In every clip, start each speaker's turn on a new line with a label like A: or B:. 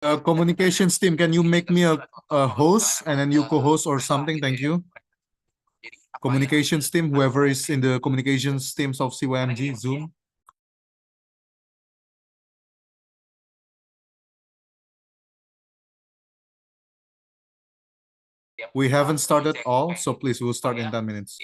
A: Communications team, can you make me a host and then you co-host or something? Thank you. Communications team, whoever is in the communications teams of CYMG Zoom. We haven't started all, so please, we'll start in 10 minutes.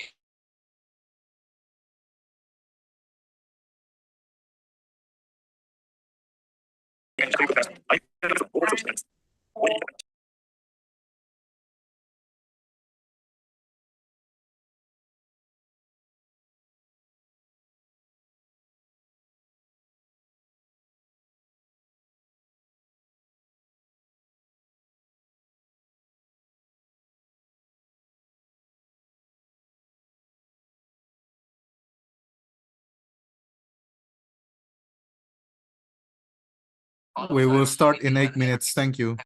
A: We will start in 8 minutes. Thank you.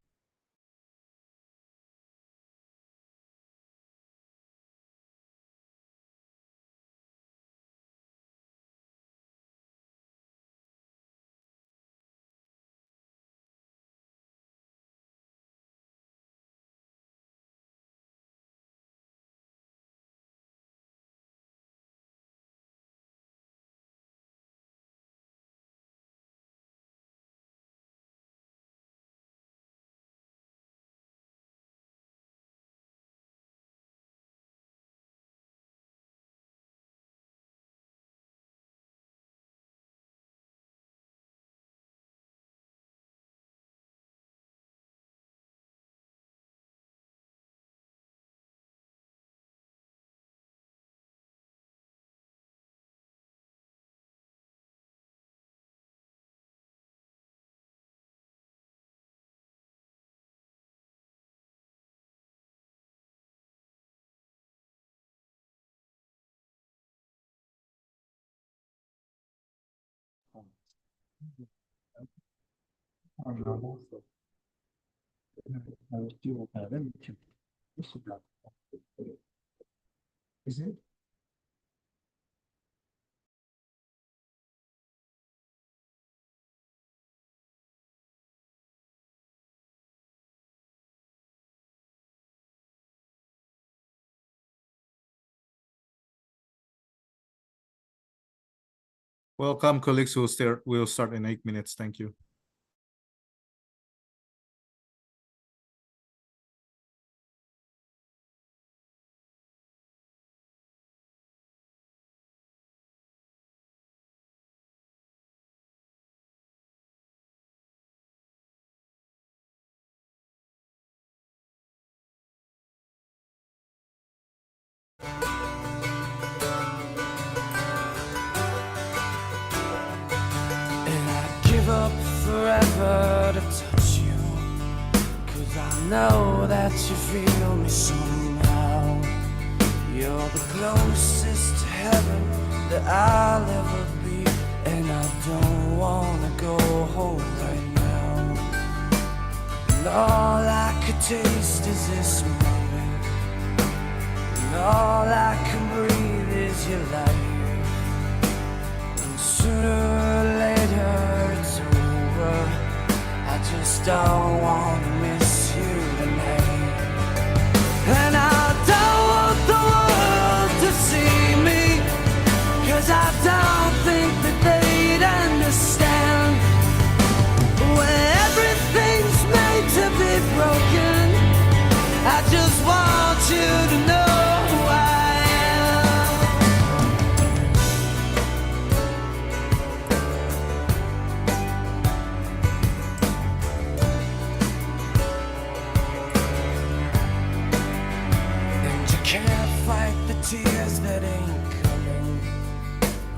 A: Welcome, colleagues. We'll start in 8 minutes. Thank you.
B: Up forever to touch you, 'cause I know that you feel me somehow. You're the closest to heaven that I'll ever be, and I don't wanna go home right now. And all I could taste is this moment, and all I can breathe is your life. And sooner or later it's over, I just don't wanna miss you tonight. And I don't want the world to see me, 'cause I don't think that they'd understand. When everything's made to be broken, I just want you to know who I am. And you can't fight the tears that ain't coming,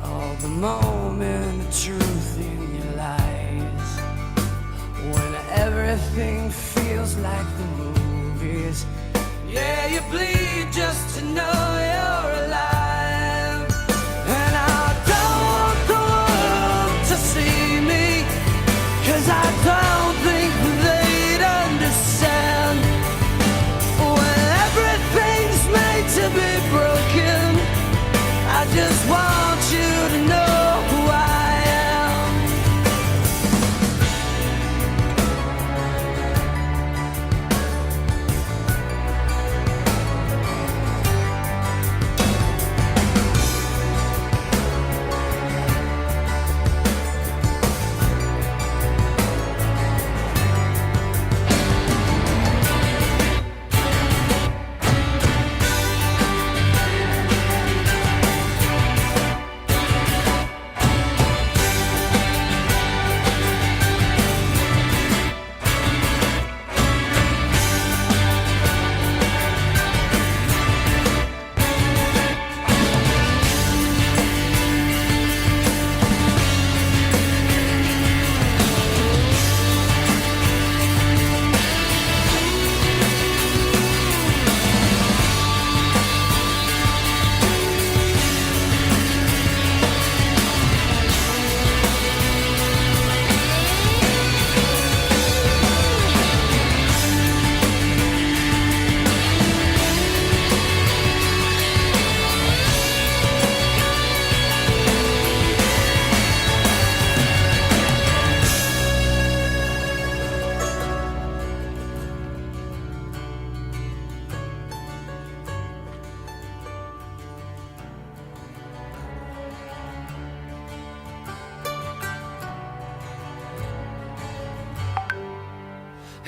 B: all the moment of truth in your lies. When everything feels like the movies, yeah, you bleed just to know you're alive. And I don't want the world to see me, 'cause I don't think they'd understand. When everything's made to be broken, I just want you to know who I am.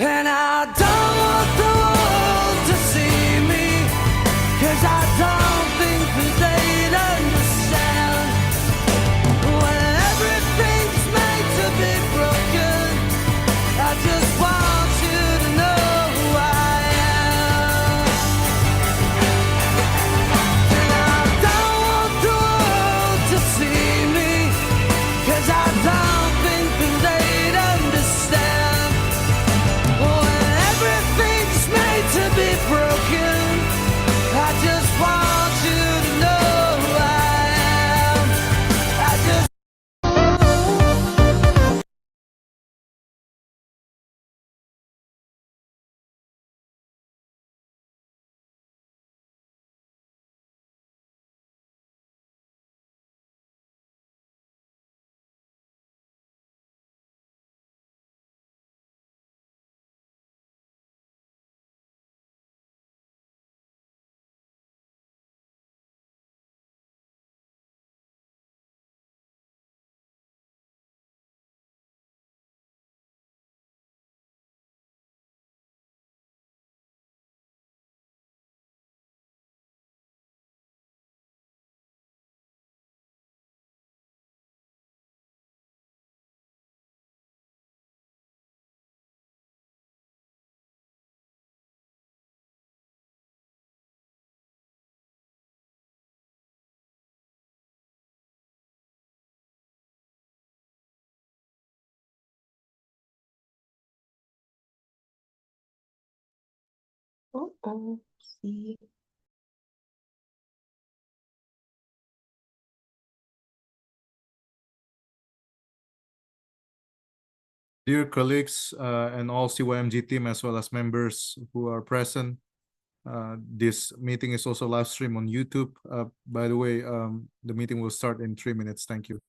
B: And I don't want the world to see me, 'cause I don't think that they'd understand. When everything's made to be broken, I just want you to know who I am. And I don't want the world to see me, 'cause I don't think that they'd understand. When everything's made to be broken, I just want you to know who I am. I just
C: Oh, see.
A: Dear colleagues and all CYMG team as well as members who are present, this meeting is also live stream on YouTube. By the way, the meeting will start in 3 minutes. Thank you.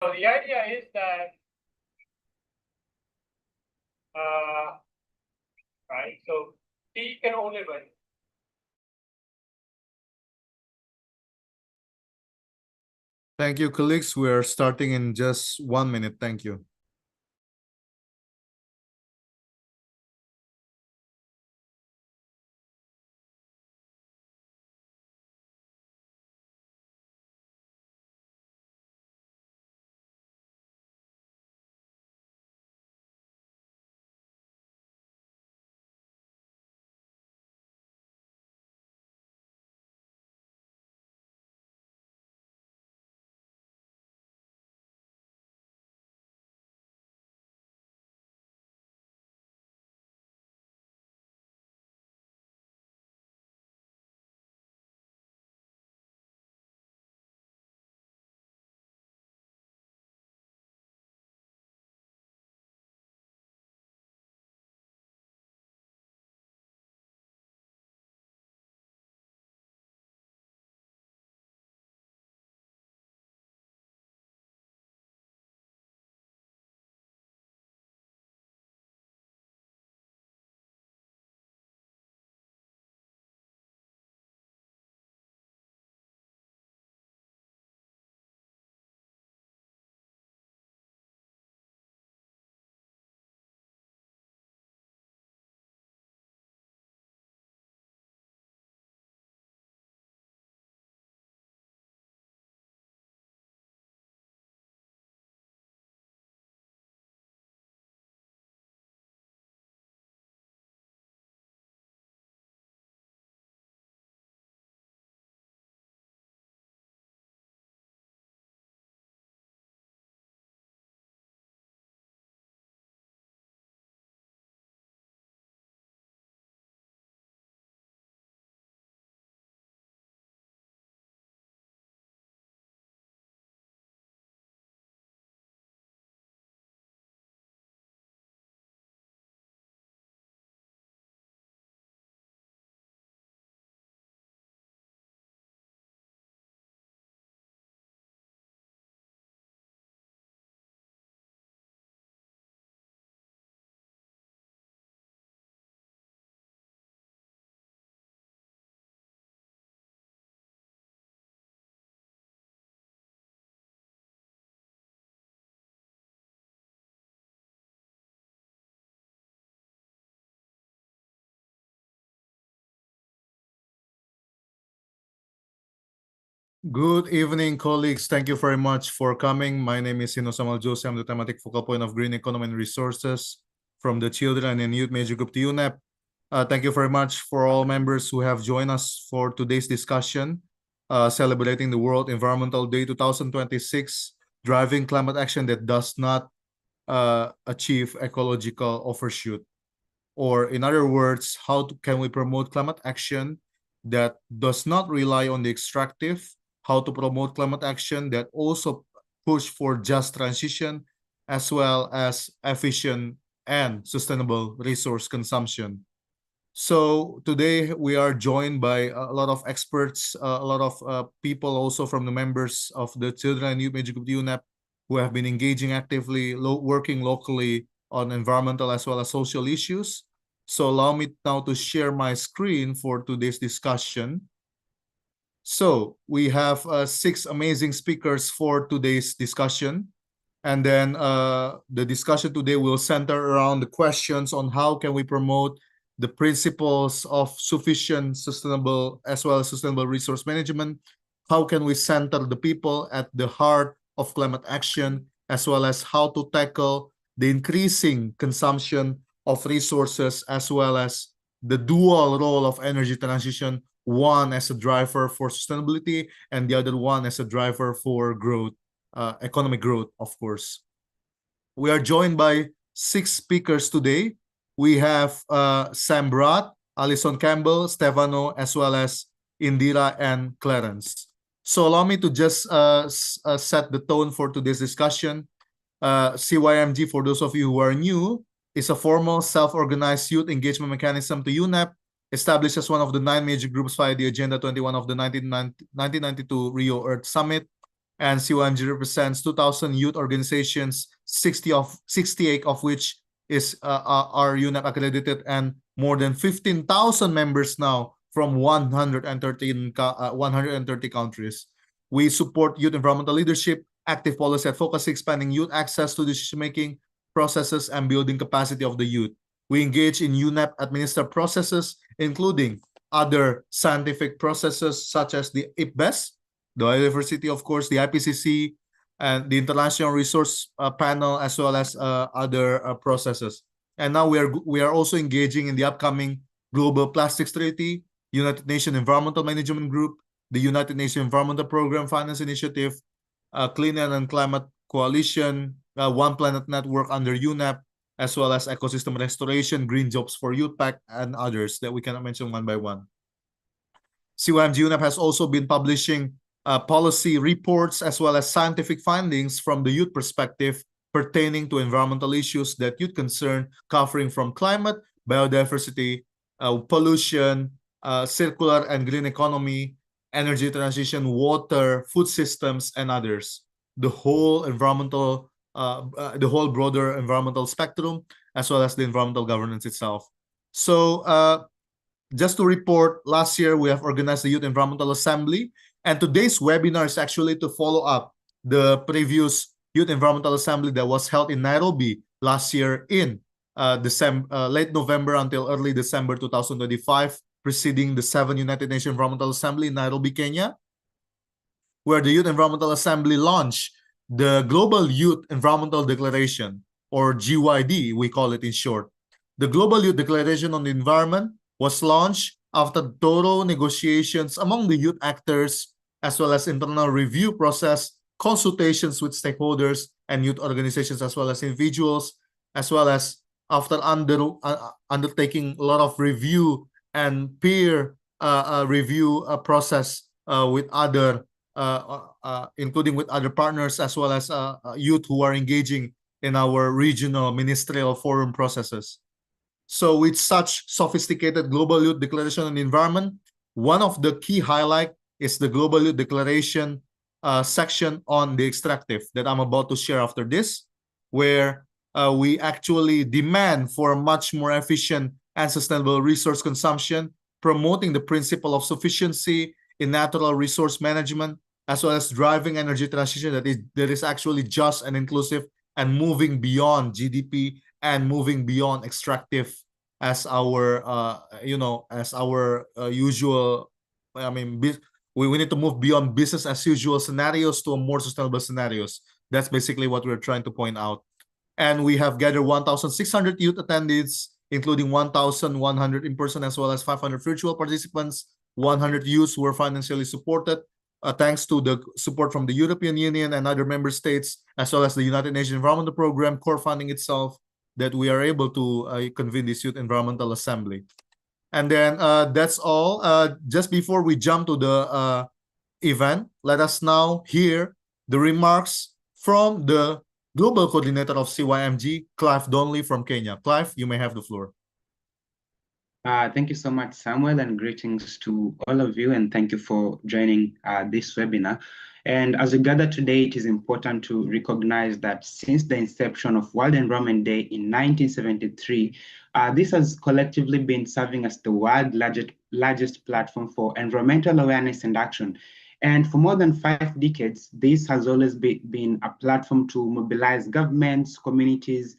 D: So the idea is that, right, so T can only win.
A: Thank you, colleagues. We are starting in just 1 minute. Thank you. Good evening, colleagues. Thank you very much for coming. My name is Samuel Jose. I'm the thematic focal point of Green Economy and Resources from the Children and Youth Major Group to UNEP. Thank you very much for all members who have joined us for today's discussion, celebrating the World Environmental Day 2026, driving climate action that does not achieve ecological overshoot. Or in other words, can we promote climate action that does not rely on the extractive, how to promote climate action that also push for just transition, as well as efficient and sustainable resource consumption. So today we are joined by a lot of experts, a lot of people also from the members of the Children and Youth Major Group UNEP who have been engaging actively, working locally on environmental as well as social issues. So allow me now to share my screen for today's discussion. So we have 6 amazing speakers for today's discussion. And then the discussion today will center around the questions on how can we promote the principles of sufficient, sustainable, as well as sustainable resource management. How can we center the people at the heart of climate action, as well as how to tackle the increasing consumption of resources, as well as the dual role of energy transition, one as a driver for sustainability and the other one as a driver for growth, economic growth, of course. We are joined by 6 speakers today. We have Sam Brott, Alison Campbell, Stefano, as well as Indira and Clarence. So allow me to just set the tone for today's discussion. CYMG, for those of you who are new, is a formal self-organized youth engagement mechanism to UNEP, established as one of the 9 major groups via the Agenda 21 of the 1992 Rio Earth Summit. And CYMG represents 2,000 youth organizations, 68 of which are UNEP accredited, and more than 15,000 members now from 130 countries. We support youth environmental leadership, active policy advocacy, expanding youth access to decision-making processes, and building capacity of the youth. We engage in UNEP administered processes, including other scientific processes such as the IPBES, the biodiversity, of course, the IPCC, and the International Resource Panel, as well as other processes. And now we are also engaging in the upcoming Global Plastics Treaty, United Nations Environmental Management Group, the United Nations Environmental Program Finance Initiative, Clean Air and Climate Coalition, One Planet Network under UNEP, as well as Ecosystem Restoration, Green Jobs for Youth Pact, and others that we cannot mention one by one. CYMG UNEP has also been publishing policy reports as well as scientific findings from the youth perspective pertaining to environmental issues that youth concern, covering from climate, biodiversity, pollution, circular and green economy, energy transition, water, food systems, and others. The whole broader environmental spectrum, as well as the environmental governance itself. So just to report, last year we have organized the Youth Environmental Assembly, and today's webinar is actually to follow up the previous Youth Environmental Assembly that was held in Nairobi last year in late November until early December 2025, preceding the 7th United Nations Environmental Assembly in Nairobi, Kenya, where the Youth Environmental Assembly launched the Global Youth Environmental Declaration, or GYD, we call it in short. The Global Youth Declaration on the Environment was launched after thorough negotiations among the youth actors, as well as internal review process, consultations with stakeholders and youth organizations, as well as individuals, as well as after undertaking a lot of review and peer review process with other, including with other partners, as well as youth who are engaging in our regional ministerial forum processes. So with such sophisticated Global Youth Declaration on the Environment, one of the key highlights is the Global Youth Declaration section on the extractive that I'm about to share after this, where we actually demand for much more efficient and sustainable resource consumption, promoting the principle of sufficiency in natural resource management, as well as driving energy transition that is actually just and inclusive, and moving beyond GDP and moving beyond extractive as our usual, we need to move beyond business as usual scenarios to a more sustainable scenarios. That's basically what we're trying to point out. And we have gathered 1,600 youth attendees, including 1,100 in person as well as 500 virtual participants. 100 youths were financially supported, thanks to the support from the European Union and other member states, as well as the United Nations Environmental Program core funding itself, that we are able to convene this Youth Environmental Assembly. And then that's all. Just before we jump to the event, let us now hear the remarks from the Global Coordinator of CYMG, Clive Donnelly from Kenya. Clive, you may have the floor.
C: Thank you so much, Samuel, and greetings to all of you, and thank you for joining this webinar. And as we gather today, it is important to recognize that since the inception of World Environment Day in 1973, this has collectively been serving as the world's largest platform for environmental awareness and action. And for more than 5 decades, this has always been a platform to mobilize governments, communities,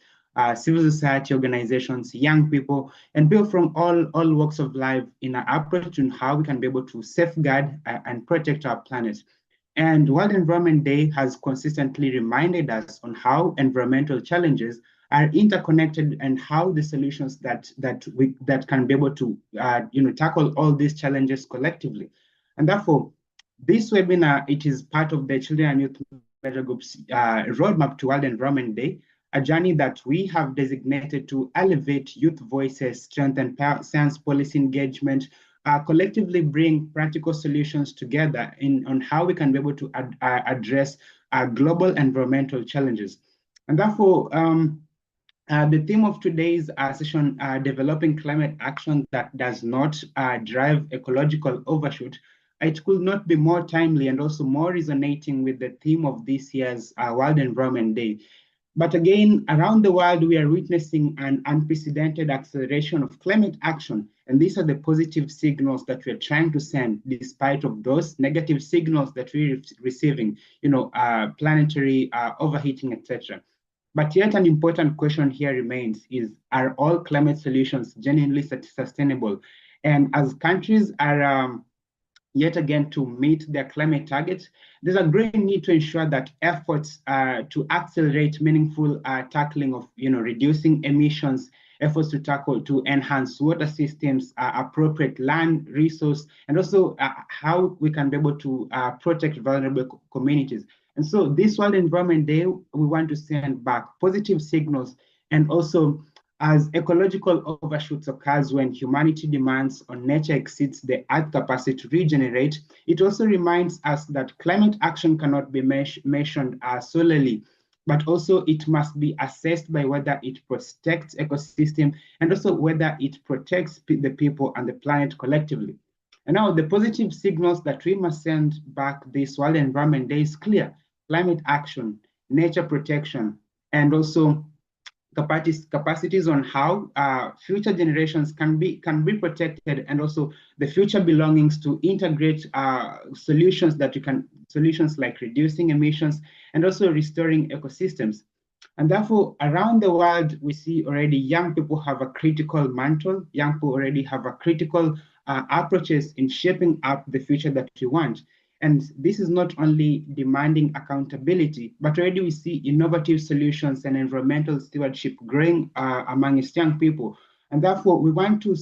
C: civil society organizations, young people, and people from all walks of life in an approach to how we can be able to safeguard and protect our planet. And World Environment Day has consistently reminded us on how environmental challenges are interconnected and how the solutions that can be able to tackle all these challenges collectively. And therefore, this webinar, it is part of the Children and Youth Measure Group's roadmap to World Environment Day, a journey that we have designated to elevate youth voices, strengthen science policy engagement, collectively bring practical solutions together on how we can be able to address global environmental challenges. And therefore, the theme of today's session, developing climate action that does not drive ecological overshoot, it could not be more timely and also more resonating with the theme of this year's World Environment Day. But again, around the world, we are witnessing an unprecedented acceleration of climate action. And these are the positive signals that we're trying to send, despite of those negative signals that we're receiving, planetary overheating, etc. But yet an important question here remains is, are all climate solutions genuinely sustainable? And as countries are yet again to meet their climate targets, there's a great need to ensure that efforts to accelerate meaningful tackling of reducing emissions, efforts to enhance water systems, appropriate land resource, and also how we can be able to protect vulnerable communities. And so this World Environment Day, we want to send back positive signals, and also as ecological overshoots occurs when humanity demands on nature exceeds the Earth's capacity to regenerate, it also reminds us that climate action cannot be measured solely, but also it must be assessed by whether it protects ecosystem and also whether it protects the people and the planet collectively. And now the positive signals that we must send back this World Environment Day is clear: climate action, nature protection, and also capacities on how future generations can be protected, and also the future belongings to integrate solutions like reducing emissions and also restoring ecosystems. And therefore, around the world, we see already young people have a critical mantle. Young people already have a critical approaches in shaping up the future that we want. And this is not only demanding accountability, but already we see innovative solutions and environmental stewardship growing among its young people. And therefore, we want to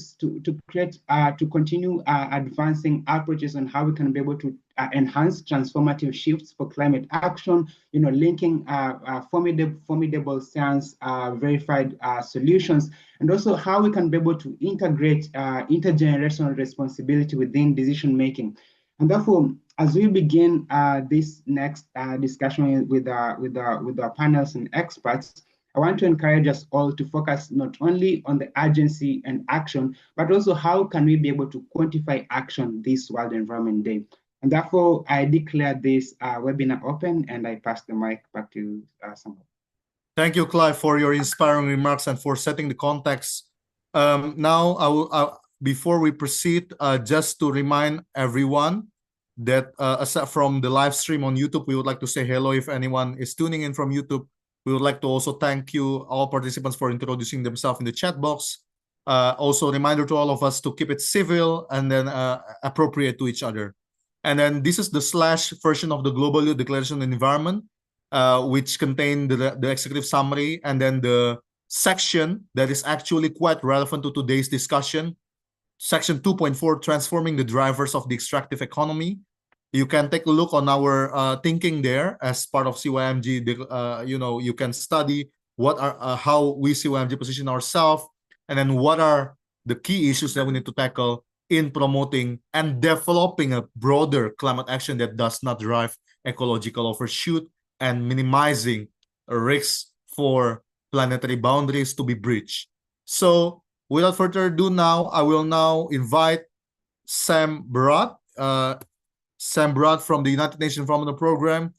C: continue advancing approaches on how we can be able to enhance transformative shifts for climate action, linking formidable science verified solutions, and also how we can be able to integrate intergenerational responsibility within decision making. And therefore, as we begin this next discussion with our panels and experts, I want to encourage us all to focus not only on the urgency and action, but also how can we be able to quantify action this World Environment Day. And therefore, I declare this webinar open, and I pass the mic back to Samuel.
A: Thank you, Clive, for your inspiring remarks and for setting the context. Now, before we proceed, just to remind everyone that aside from the live stream on YouTube, we would like to say hello if anyone is tuning in from YouTube. We would like to also thank you, all participants, for introducing themselves in the chat box. Also, a reminder to all of us to keep it civil and then appropriate to each other. And then this is the slash version of the Global Youth Declaration on Environment, which contain the executive summary, and then the section that is actually quite relevant to today's discussion. Section 2.4, transforming the drivers of the extractive economy. You can take a look on our thinking there as part of CYMG. You can study what are how we CYMG position ourselves, and then what are the key issues that we need to tackle in promoting and developing a broader climate action that does not drive ecological overshoot and minimizing risks for planetary boundaries to be breached. So without further ado, now I will now invite Sam Barat. Sam Barat from the United Nations Environmental Program.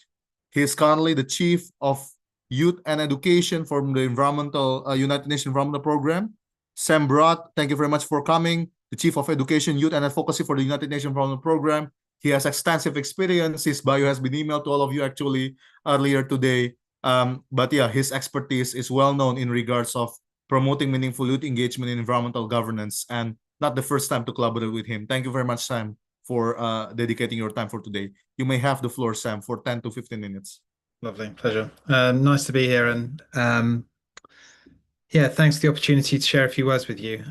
A: He is currently the Chief of Youth and Education from the United Nations Environmental Program. Sam Barat, thank you very much for coming. The Chief of Education, Youth and Advocacy for the United Nations Environmental Program. He has extensive experience. His bio has been emailed to all of you actually earlier today. But yeah, his expertise is well known in regards of promoting meaningful youth engagement in environmental governance, and not the first time to collaborate with him. Thank you very much, Sam, for dedicating your time for today. You may have the floor, Sam, for 10 to 15 minutes.
E: Lovely, pleasure. Nice to be here, and yeah, thanks for the opportunity to share a few words with you.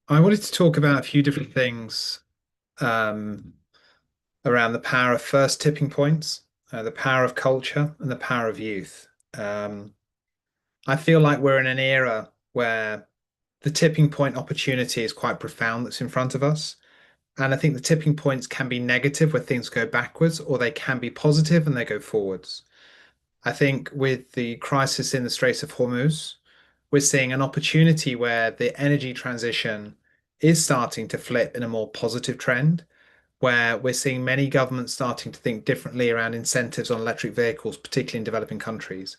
E: I wanted to talk about a few different things around the power of first tipping points, the power of culture, and the power of youth. I feel like we're in an era where the tipping point opportunity is quite profound that's in front of us. And I think the tipping points can be negative where things go backwards, or they can be positive and they go forwards. I think with the crisis in the Straits of Hormuz, we're seeing an opportunity where the energy transition is starting to flip in a more positive trend, where we're seeing many governments starting to think differently around incentives on electric vehicles, particularly in developing countries.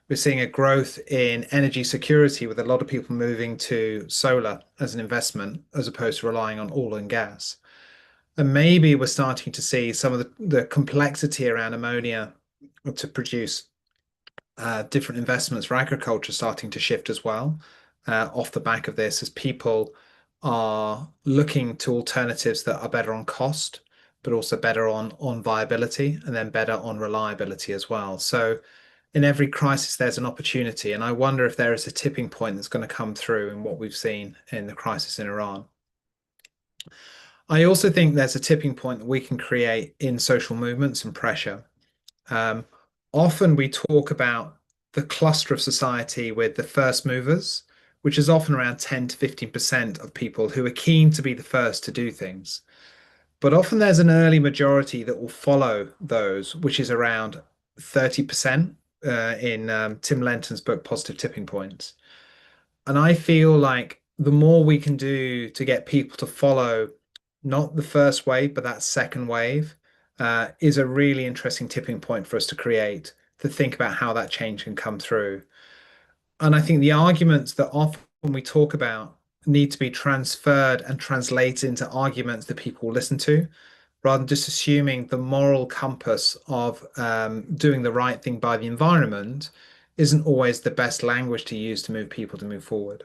E: We're seeing a growth in energy security with a lot of people moving to solar as an investment, as opposed to relying on oil and gas. And maybe we're starting to see some of the complexity around ammonia to produce different investments for agriculture starting to shift as well, off the back of this, as people are looking to alternatives that are better on cost, but also better on viability, and then better on reliability as well. So in every crisis, there's an opportunity. And I wonder if there is a tipping point that's going to come through in what we've seen in the crisis in Iran. I also think there's a tipping point that we can create in social movements and pressure. Often we talk about the cluster of society with the first movers, which is often around 10 to 15% of people who are keen to be the first to do things. But often there's an early majority that will follow those, which is around 30% in Tim Lenton's book, Positive Tipping Points. And I feel like the more we can do to get people to follow not the first wave, but that second wave, is a really interesting tipping point for us to create, to think about how that change can come through. And I think the arguments that often we talk about need to be transferred and translated into arguments that people will listen to, rather than just assuming the moral compass of doing the right thing by the environment isn't always the best language to use to move people to move forward.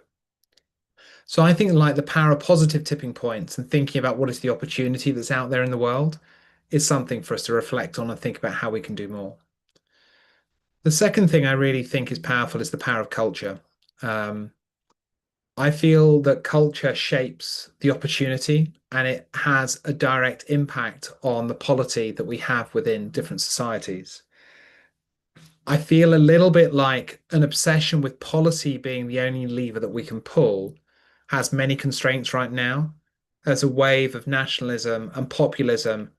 E: So I think like the power of positive tipping points and thinking about what is the opportunity that's out there in the world is something for us to reflect on and think about how we can do more. The second thing I really think is powerful is the power of culture. I feel that culture shapes the opportunity, and it has a direct impact on the polity that we have within different societies. I feel a little bit like an obsession with policy being the only lever that we can pull has many constraints right now, as a wave of nationalism and populism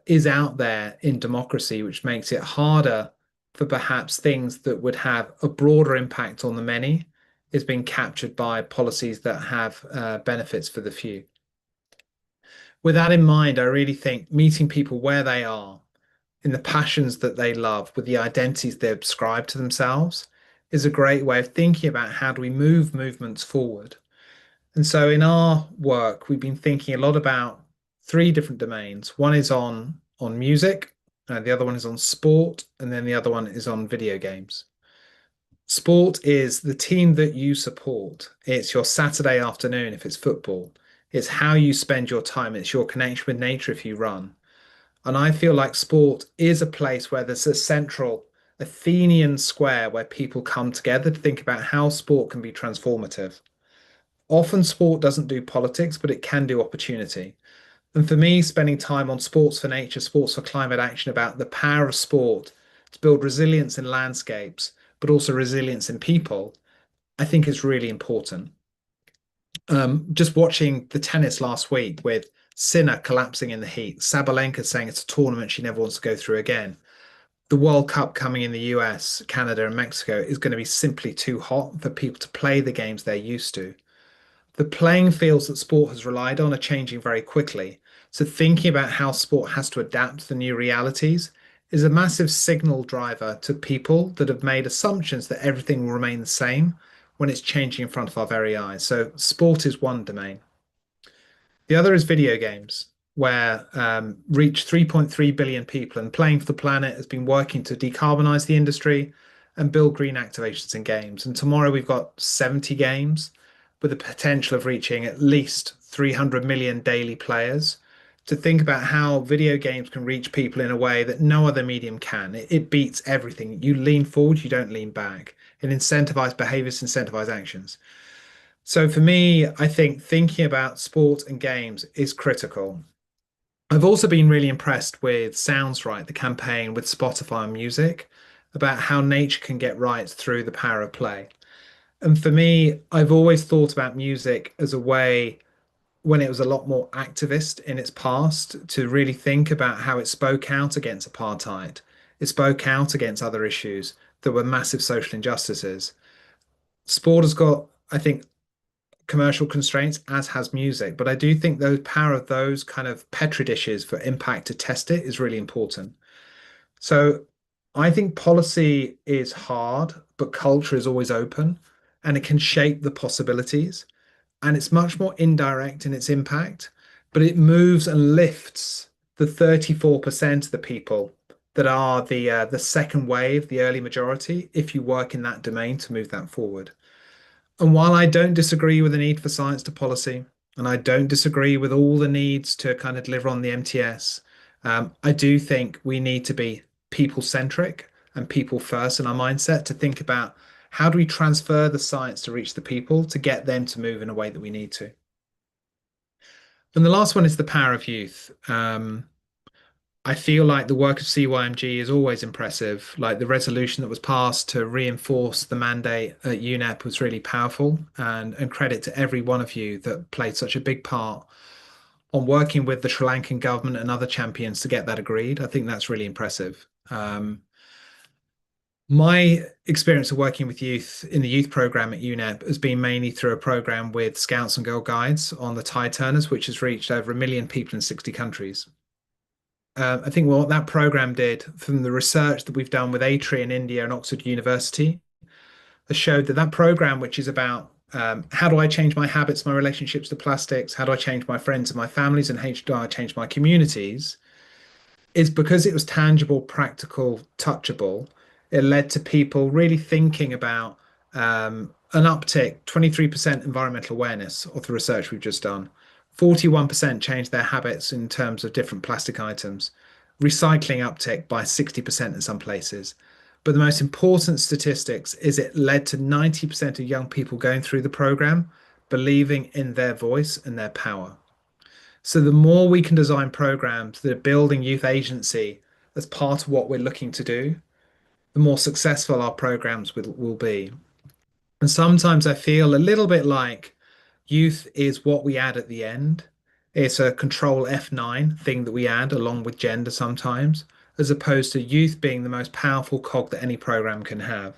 E: is out there in democracy, which makes it harder for perhaps things that would have a broader impact on the many is being captured by policies that have benefits for the few. With that in mind, I really think meeting people where they are, in the passions that they love, with the identities they ascribe to themselves, is a great way of thinking about how do we move movements forward. And so in our work, we've been thinking a lot about three different domains. One is on music, the other one is on sport, and then the other one is on video games. Sport is the team that you support. It's your Saturday afternoon if it's football. It's how you spend your time. It's your connection with nature if you run. And I feel like sport is a place where there's a central Athenian square where people come together to think about how sport can be transformative. Often sport doesn't do politics, but it can do opportunity. And for me, spending time on sports for nature, sports for climate action, about the power of sport to build resilience in landscapes, but also resilience in people, I think is really important. Just watching the tennis last week with Sinner collapsing in the heat, Sabalenka saying it's a tournament she never wants to go through again. The World Cup coming in the US, Canada, and Mexico is going to be simply too hot for people to play the games they're used to. The playing fields that sport has relied on are changing very quickly. So thinking about how sport has to adapt to the new realities is a massive signal driver to people that have made assumptions that everything will remain the same when it's changing in front of our very eyes. So sport is one domain. The other is video games, where reach 3.3 billion people, and Playing for the Planet has been working to decarbonize the industry and build green activations in games. And tomorrow we've got 70 games with the potential of reaching at least 300 million daily players. To think about how video games can reach people in a way that no other medium can. It beats everything. You lean forward, you don't lean back. It incentivizes behaviors, incentivizes actions. So for me, I think thinking about sport and games is critical. I've also been really impressed with Sounds Right, the campaign with Spotify and music, about how nature can get right through the power of play. And for me, I've always thought about music as a way, when it was a lot more activist in its past, to really think about how it spoke out against apartheid. It spoke out against other issues that were massive social injustices. Sport has got, I think, commercial constraints, as has music. But I do think the power of those kind of petri dishes for impact to test it is really important. So I think policy is hard, but culture is always open and it can shape the possibilities. And it's much more indirect in its impact, but it moves and lifts the 34% of the people that are the second wave, the early majority, if you work in that domain to move that forward. And while I don't disagree with the need for science to policy, and I don't disagree with all the needs to kind of deliver on the MTS, I do think we need to be people centric and people first in our mindset to think about how do we transfer the science to reach the people to get them to move in a way that we need to. And the last one is the power of youth. I feel like the work of CYMG is always impressive. Like the resolution that was passed to reinforce the mandate at UNEP was really powerful, and credit to every one of you that played such a big part on working with the Sri Lankan government and other champions to get that agreed. I think that's really impressive. My experience of working with youth in the youth program at UNEP has been mainly through a program with Scouts and Girl Guides on the Tide Turners, which has reached over 1 million people in 60 countries. I think what that program did, from the research that we've done with ATRI in India and Oxford University, has showed that that program, which is about how do I change my habits, my relationships to plastics, how do I change my friends and my families, and how do I change my communities, is because it was tangible, practical, touchable. It led to people really thinking about an uptick, 23% environmental awareness of the research we've just done. 41% changed their habits in terms of different plastic items. Recycling uptick by 60% in some places. But the most important statistics is it led to 90% of young people going through the program believing in their voice and their power. So the more we can design programs that are building youth agency as part of what we're looking to do, the more successful our programs will be. And sometimes I feel a little bit like youth is what we add at the end. It's a control F9 thing that we add along with gender sometimes, as opposed to youth being the most powerful cog that any program can have.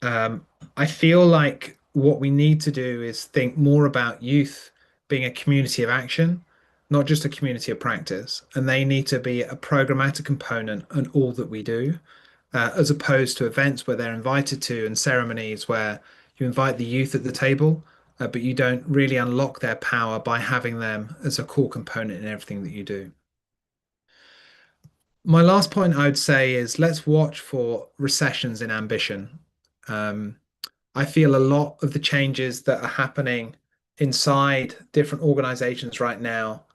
E: I feel like what we need to do is think more about youth being a community of action, not just a community of practice. And they need to be a programmatic component in all that we do, as opposed to events where they're invited to and ceremonies where you invite the youth at the table, but you don't really unlock their power by having them as a core component in everything that you do. My last point I would say is let's watch for recessions in ambition. I feel a lot of the changes that are happening inside different organizations right now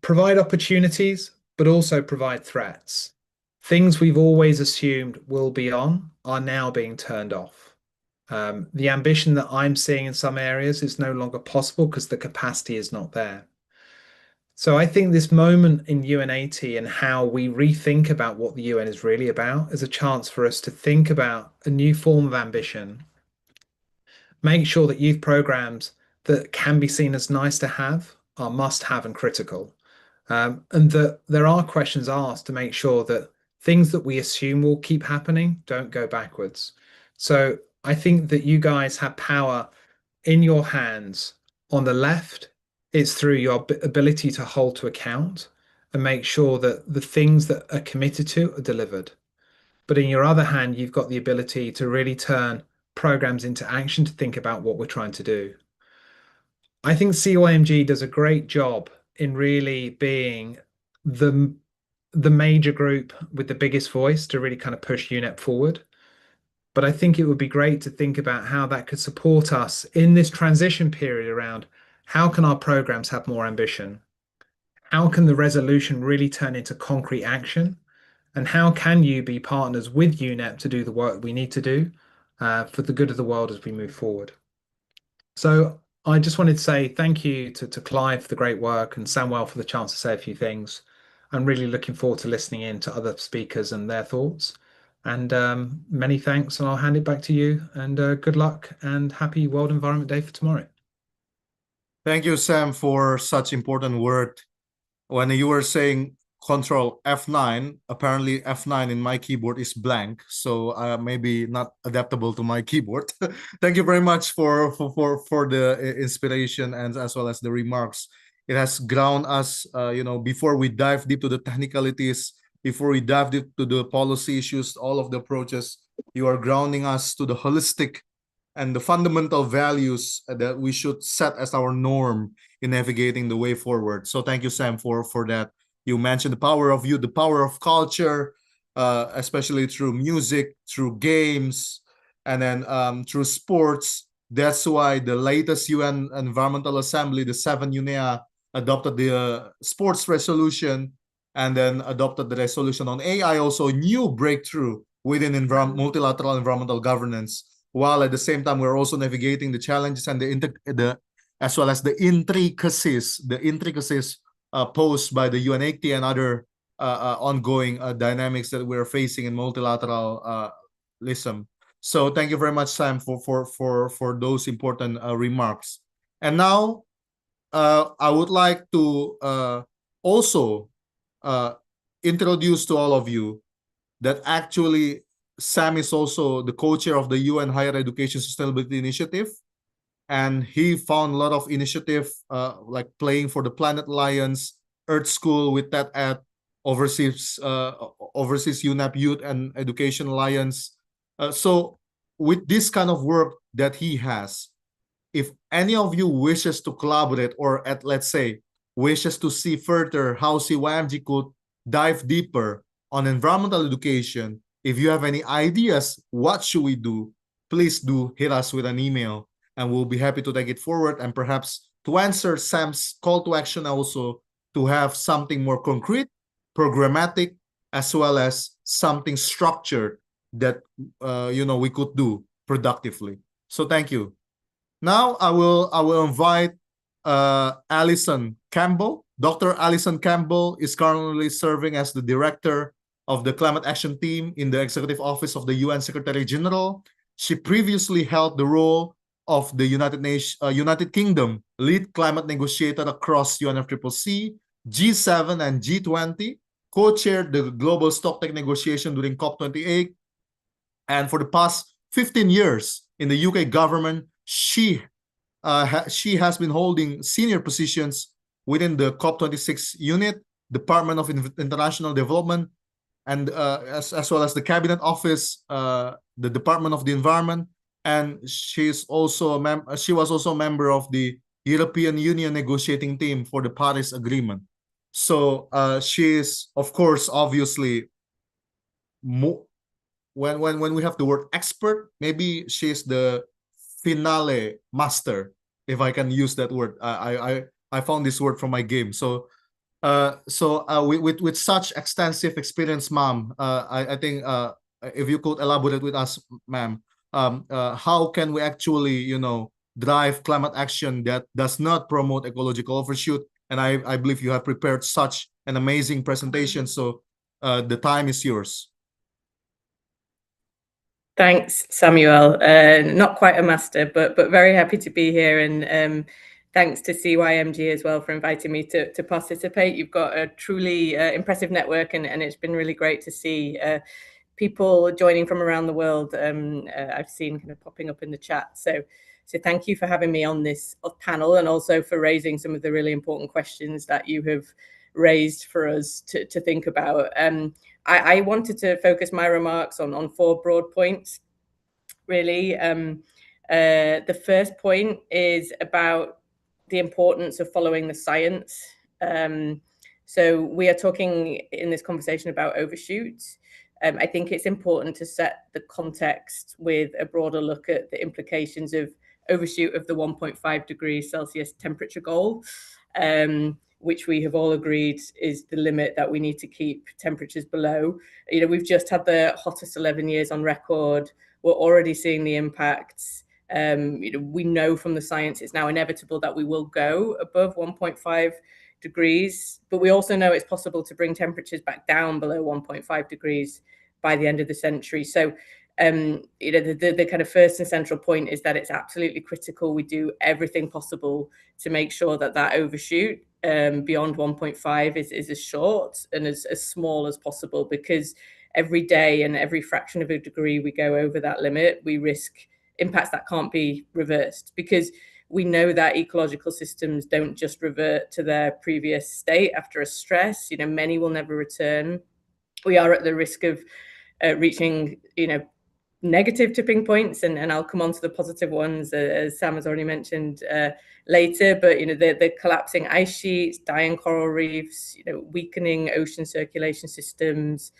E: provide opportunities, but also provide threats. Things we've always assumed will be on are now being turned off. The ambition that I'm seeing in some areas is no longer possible because the capacity is not there. So I think this moment in UN80 and how we rethink about what the UN is really about is a chance for us to think about a new form of ambition, make sure that youth programs that can be seen as nice to have are must have and critical. And that there are questions asked to make sure that things that we assume will keep happening don't go backwards. So I think that you guys have power in your hands. On the left, it's through your ability to hold to account and make sure that the things that are committed to are delivered. But in your other hand, you've got the ability to really turn programs into action to think about what we're trying to do. I think CYMG does a great job in really being the major group with the biggest voice to really kind of push UNEP forward. But I think it would be great to think about how that could support us in this transition period around how can our programs have more ambition? How can the resolution really turn into concrete action? And how can you be partners with UNEP to do the work we need to do for the good of the world as we move forward? So I just wanted to say thank you to Clive for the great work and Samuel for the chance to say a few things. I'm really looking forward to listening in to other speakers and their thoughts. And many thanks, and I'll hand it back to you. And good luck and happy World Environment Day for tomorrow.
A: Thank you, Sam, for such important word. When you were saying Control F9, apparently F9 in my keyboard is blank, so maybe not adaptable to my keyboard. Thank you very much for the inspiration and as well as the remarks. It has ground us, before we dive deep to the technicalities, before we dive deep to the policy issues, all of the approaches, you are grounding us to the holistic and the fundamental values that we should set as our norm in navigating the way forward. So thank you, Sam, for that. You mentioned the power of youth, the power of culture, especially through music, through games, and then through sports. That's why the latest UN Environmental Assembly, the 7 UNEA, adopted the sports resolution and then adopted the resolution on AI, also a new breakthrough within multilateral environmental governance, while at the same time we're also navigating the challenges and as well as the intricacies posed by the UNAIDS and other ongoing dynamics that we're facing in multilateralism. So thank you very much, Sam, for those important remarks. And now I would like to also introduce to all of you that actually Sam is also the co-chair of the UN Higher Education Sustainability Initiative. And he found a lot of initiative like Playing for the Planet Alliance, Earth School with TED-Ed, overseas UNEP Youth and Education Alliance. So with this kind of work that he has, if any of you wishes to collaborate or let's say, wishes to see further how CYMG could dive deeper on environmental education, if you have any ideas, what should we do? Please do hit us with an email and we'll be happy to take it forward and perhaps to answer Sam's call to action also to have something more concrete, programmatic, as well as something structured that we could do productively. So thank you. Now I will invite Alison Campbell. Dr. Alison Campbell is currently serving as the director of the Climate Action Team in the Executive Office of the UN Secretary General. She previously held the role of the United Kingdom lead climate negotiator across UNFCCC, G7 and G20, co-chaired the global stocktake negotiation during COP28, and for the past 15 years in the UK government, she has been holding senior positions within the COP26 unit, Department of International Development, and as well as the Cabinet Office, the Department of the Environment, and she was also a member of the European Union negotiating team for the Paris Agreement. So she is, of course, obviously, when we have the word expert, maybe she's the finale master if I can use that word. I found this word from my game. So with such extensive experience, ma'am, I think if you could elaborate with us, ma'am, how can we actually, drive climate action that does not promote ecological overshoot? And I believe you have prepared such an amazing presentation. So the time is yours.
F: Thanks, Samuel. Not quite a master, but very happy to be here, and thanks to CYMG as well for inviting me to participate. You've got a truly impressive network, and it's been really great to see people joining from around the world. I've seen kind of popping up in the chat. So thank you for having me on this panel, and also for raising some of the really important questions that you have raised for us to think about. I wanted to focus my remarks on 4 broad points, really. The first point is about the importance of following the science. So we are talking in this conversation about overshoots. I think it's important to set the context with a broader look at the implications of overshoot of the 1.5 degrees Celsius temperature goal, which we have all agreed is the limit that we need to keep temperatures below. We've just had the hottest 11 years on record. We're already seeing the impacts. We know from the science it's now inevitable that we will go above 1.5 degrees, but we also know it's possible to bring temperatures back down below 1.5 degrees by the end of the century. So the kind of first and central point is that it's absolutely critical we do everything possible to make sure that overshoot beyond 1.5 is as short and as small as possible, because every day and every fraction of a degree we go over that limit, we risk impacts that can't be reversed, because we know that ecological systems don't just revert to their previous state after a stress. Many will never return. We are at the risk of reaching, negative tipping points, and I'll come on to the positive ones, as Sam has already mentioned later. But the collapsing ice sheets, dying coral reefs, weakening ocean circulation systems,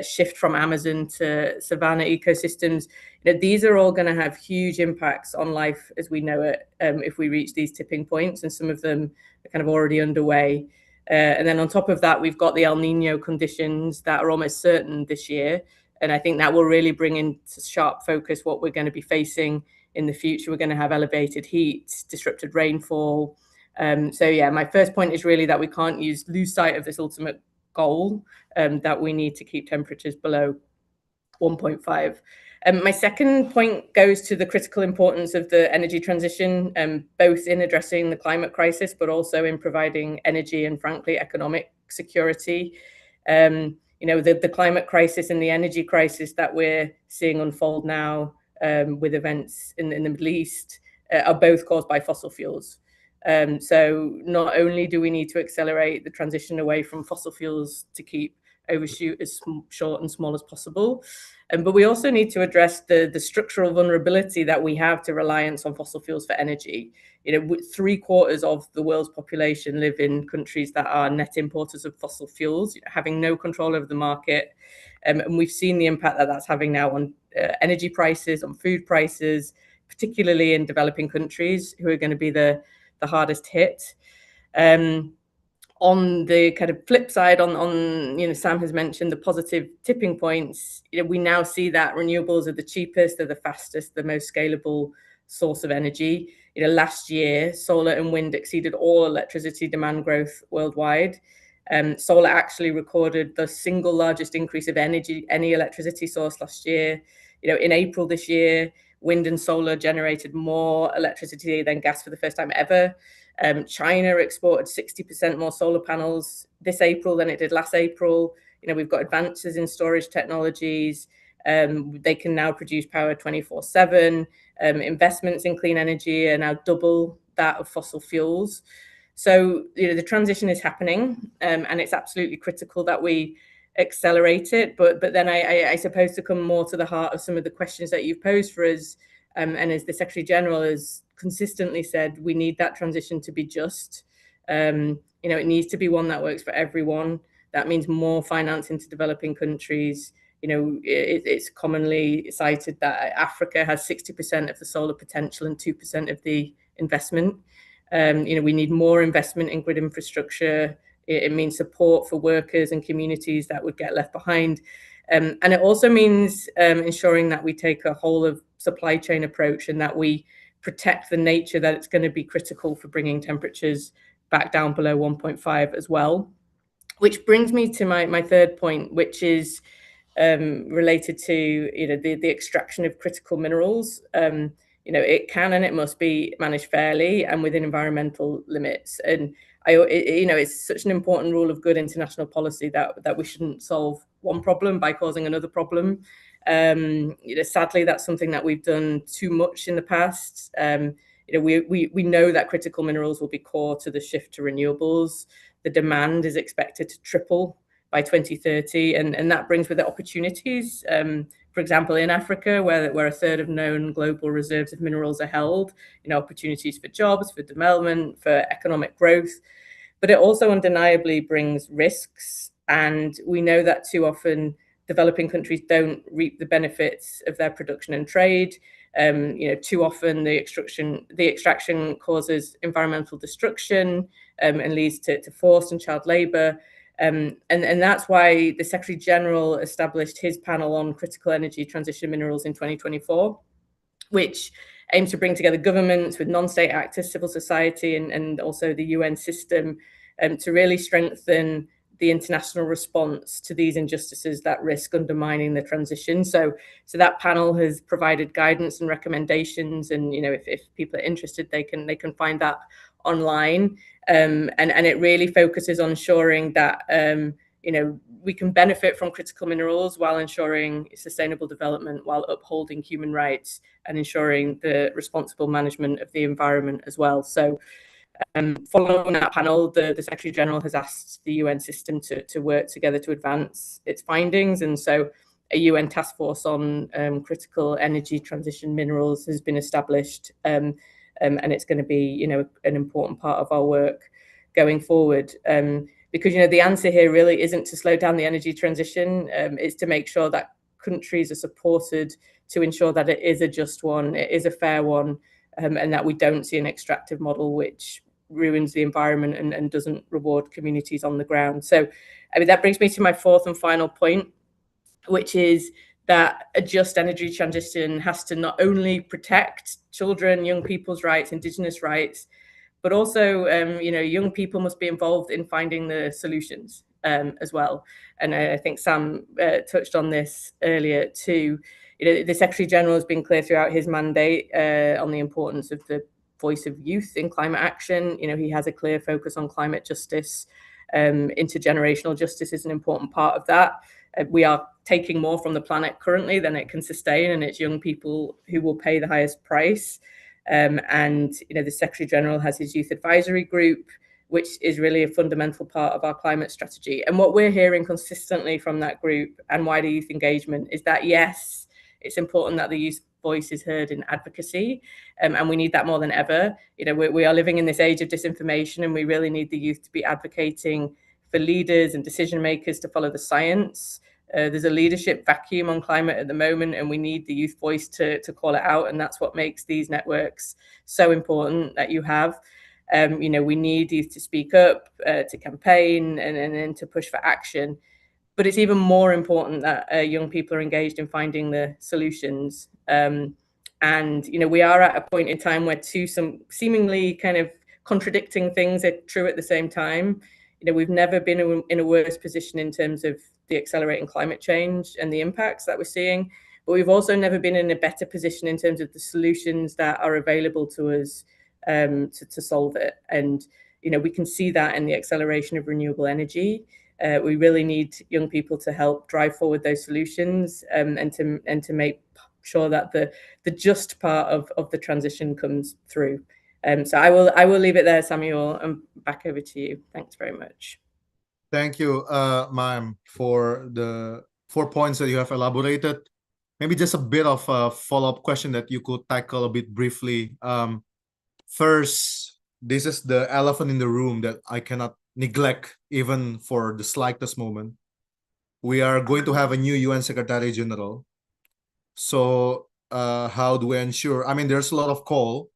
F: shift from Amazon to savanna ecosystems. These are all going to have huge impacts on life as we know it if we reach these tipping points, and some of them are kind of already underway. And then on top of that, we've got the El Nino conditions that are almost certain this year. And I think that will really bring into sharp focus what we're going to be facing in the future. We're going to have elevated heat, disrupted rainfall. My first point is really that we can't lose sight of this ultimate goal, that we need to keep temperatures below 1.5. My second point goes to the critical importance of the energy transition, both in addressing the climate crisis, but also in providing energy and, frankly, economic security. The climate crisis and the energy crisis that we're seeing unfold now with events in the Middle East are both caused by fossil fuels. So not only do we need to accelerate the transition away from fossil fuels to keep overshoot as short and small as possible, but we also need to address the structural vulnerability that we have to reliance on fossil fuels for energy. 3/4 of the world's population live in countries that are net importers of fossil fuels, having no control over the market. And we've seen the impact that that's having now on energy prices, on food prices, particularly in developing countries who are going to be the hardest hit. On the kind of flip side, Sam has mentioned the positive tipping points. We now see that renewables are the cheapest, they're the fastest, the most scalable source of energy. Last year, solar and wind exceeded all electricity demand growth worldwide. Solar actually recorded the single largest increase of any electricity source last year. In April this year, wind and solar generated more electricity than gas for the first time ever. China exported 60% more solar panels this April than it did last April. We've got advances in storage technologies. They can now produce power 24/7. Investments in clean energy are now double that of fossil fuels. So the transition is happening, and it's absolutely critical that we accelerate it. But then I suppose to come more to the heart of some of the questions that you've posed for us, and as the Secretary General has consistently said, we need that transition to be just. It needs to be one that works for everyone. That means more finance into developing countries. It's commonly cited that Africa has 60% of the solar potential and 2% of the investment. We need more investment in grid infrastructure. It means support for workers and communities that would get left behind. And it also means ensuring that we take a whole of supply chain approach and that we protect the nature that it's going to be critical for bringing temperatures back down below 1.5 as well. Which brings me to my third point, which is related to the extraction of critical minerals. It can and it must be managed fairly and within environmental limits. And it's such an important rule of good international policy that we shouldn't solve one problem by causing another problem. Sadly, that's something that we've done too much in the past. We know that critical minerals will be core to the shift to renewables. The demand is expected to triple by 2030, and that brings with it opportunities. For example, in Africa, where a third of known global reserves of minerals are held, opportunities for jobs, for development, for economic growth. But it also undeniably brings risks, and we know that too often developing countries don't reap the benefits of their production and trade. Too often the extraction causes environmental destruction and leads to forced and child labour. And that's why the Secretary General established his panel on critical energy transition minerals in 2024, which aims to bring together governments with non-state actors, civil society, and also the UN system to really strengthen the international response to these injustices that risk undermining the transition. So that panel has provided guidance and recommendations, and if people are interested, they can find that online. And it really focuses on ensuring that we can benefit from critical minerals while ensuring sustainable development, while upholding human rights and ensuring the responsible management of the environment as well. So following that panel, the Secretary General has asked the UN system to work together to advance its findings. And so a UN task force on critical energy transition minerals has been established. And it's going to be, an important part of our work going forward. Because, the answer here really isn't to slow down the energy transition. It's to make sure that countries are supported to ensure that it is a just one, it is a fair one, and that we don't see an extractive model which ruins the environment and doesn't reward communities on the ground. So, that brings me to my fourth and final point, which is that a just energy transition has to not only protect children, young people's rights, Indigenous rights, but also, young people must be involved in finding the solutions as well. And I think Sam touched on this earlier too. The Secretary General has been clear throughout his mandate on the importance of the voice of youth in climate action. He has a clear focus on climate justice. Intergenerational justice is an important part of that. We are taking more from the planet currently than it can sustain, and it's young people who will pay the highest price. And the Secretary General has his youth advisory group, which is really a fundamental part of our climate strategy. And what we're hearing consistently from that group and wider youth engagement is that, yes, it's important that the youth voice is heard in advocacy, and we need that more than ever. We are living in this age of disinformation, and we really need the youth to be advocating for leaders and decision makers to follow the science. There's a leadership vacuum on climate at the moment, and we need the youth voice to call it out. And that's what makes these networks so important that you have. We need youth to speak up, to campaign, and to push for action. But it's even more important that young people are engaged in finding the solutions. And we are at a point in time where some seemingly kind of contradicting things are true at the same time. We've never been in a worse position in terms of the accelerating climate change and the impacts that we're seeing, but we've also never been in a better position in terms of the solutions that are available to us to solve it. And we can see that in the acceleration of renewable energy. We really need young people to help drive forward those solutions and to make sure that the just part of the transition comes through. So I will leave it there, Samuel, and back over to you. Thanks very much.
A: Thank you, ma'am, for the 4 points that you have elaborated. Maybe just a bit of a follow-up question that you could tackle a bit briefly. First, this is the elephant in the room that I cannot neglect even for the slightest moment. We are going to have a new UN Secretary General. So how do we ensure? I mean, there's a lot of call.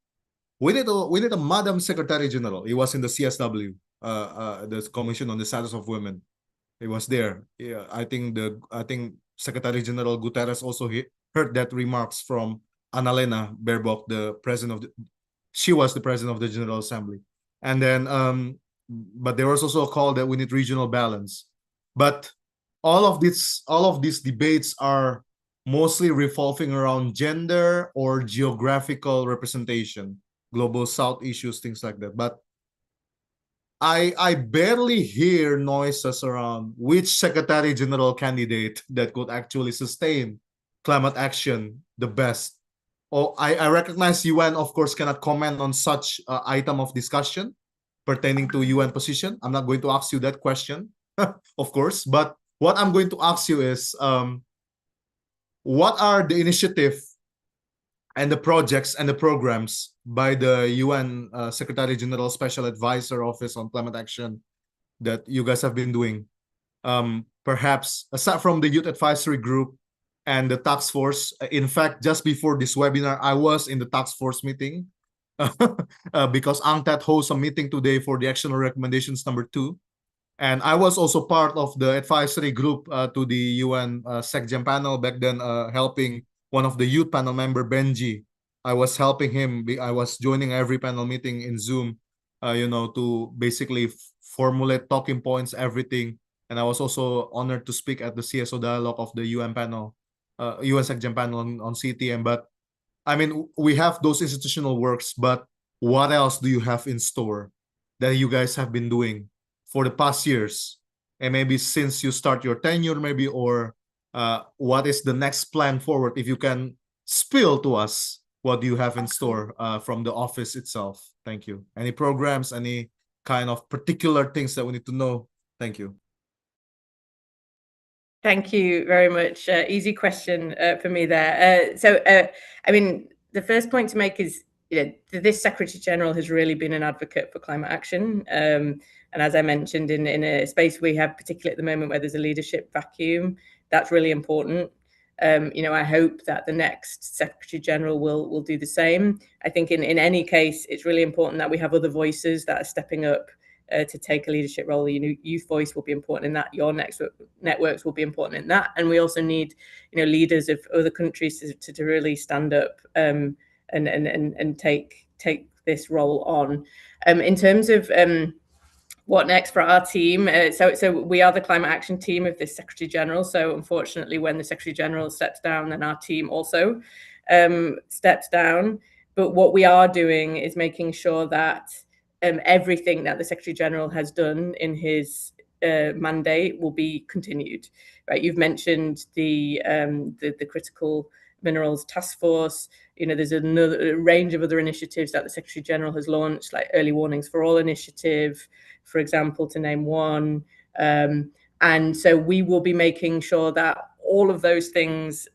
A: we need a Madam Secretary General. He was in the CSW, the Commission on the Status of Women. He was there. Yeah, I think Secretary General Guterres also heard that remarks from Annalena Baerbock, the president of the. She was the president of the General Assembly, and then but there was also a call that we need regional balance. But all of these debates are mostly revolving around gender or geographical representation, global South issues, things like that. But I barely hear noises around which Secretary General candidate that could actually sustain climate action the best. Oh, I recognize UN, of course, cannot comment on such item of discussion pertaining to UN position. I'm not going to ask you that question, of course. But what I'm going to ask you is, what are the initiative and the projects and the programs by the UN Secretary General Special Advisor Office on Climate Action that you guys have been doing? Perhaps aside from the Youth Advisory Group and the task force. In fact, just before this webinar, I was in the task force meeting because UNCTAD hosts a meeting today for the Action Recommendations #2. And I was also part of the advisory group to the UN SecGen panel back then, helping one of the youth panel member, Benji. I was helping him. I was joining every panel meeting in Zoom, to basically formulate talking points, everything. And I was also honored to speak at the CSO dialogue of the UN panel, UN SecGen panel on CTM. But I mean, we have those institutional works, but what else do you have in store that you guys have been doing for the past years? And maybe since you start your tenure, maybe, or what is the next plan forward? If you can spill to us, what do you have in store from the office itself? Thank you. Any programs, any kind of particular things that we need to know? Thank you.
F: Thank you very much. Easy question for me there. I mean, the first point to make is, this Secretary General has really been an advocate for climate action. And as I mentioned, in a space we have, particularly at the moment where there's a leadership vacuum, that's really important. I hope that the next Secretary General will do the same. I think in any case, it's really important that we have other voices that are stepping up to take a leadership role. Youth voice will be important in that. Your networks will be important in that. And we also need, leaders of other countries to really stand up and take this role on. In terms of what next for our team? So we are the climate action team of this Secretary General. So unfortunately, when the Secretary General steps down, then our team also steps down. But what we are doing is making sure that everything that the Secretary General has done in his mandate will be continued. Right? You've mentioned the critical minerals task force. There's a range of other initiatives that the Secretary General has launched, like Early Warnings for All initiative, for example, to name one. And so we will be making sure that all of those things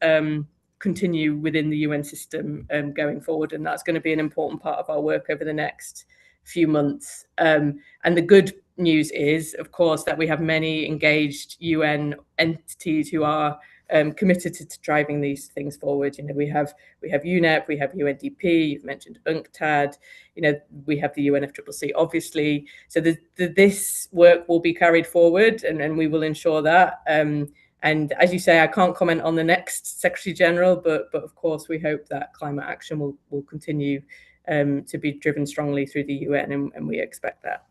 F: continue within the UN system going forward. And that's going to be an important part of our work over the next few months. And the good news is, of course, that we have many engaged UN entities who are committed to driving these things forward. We have UNEP, we have UNDP, you've mentioned UNCTAD, we have the UNFCCC, obviously. So this work will be carried forward, and we will ensure that. And as you say, I can't comment on the next Secretary General, but of course we hope that climate action will continue to be driven strongly through the UN, and we expect that.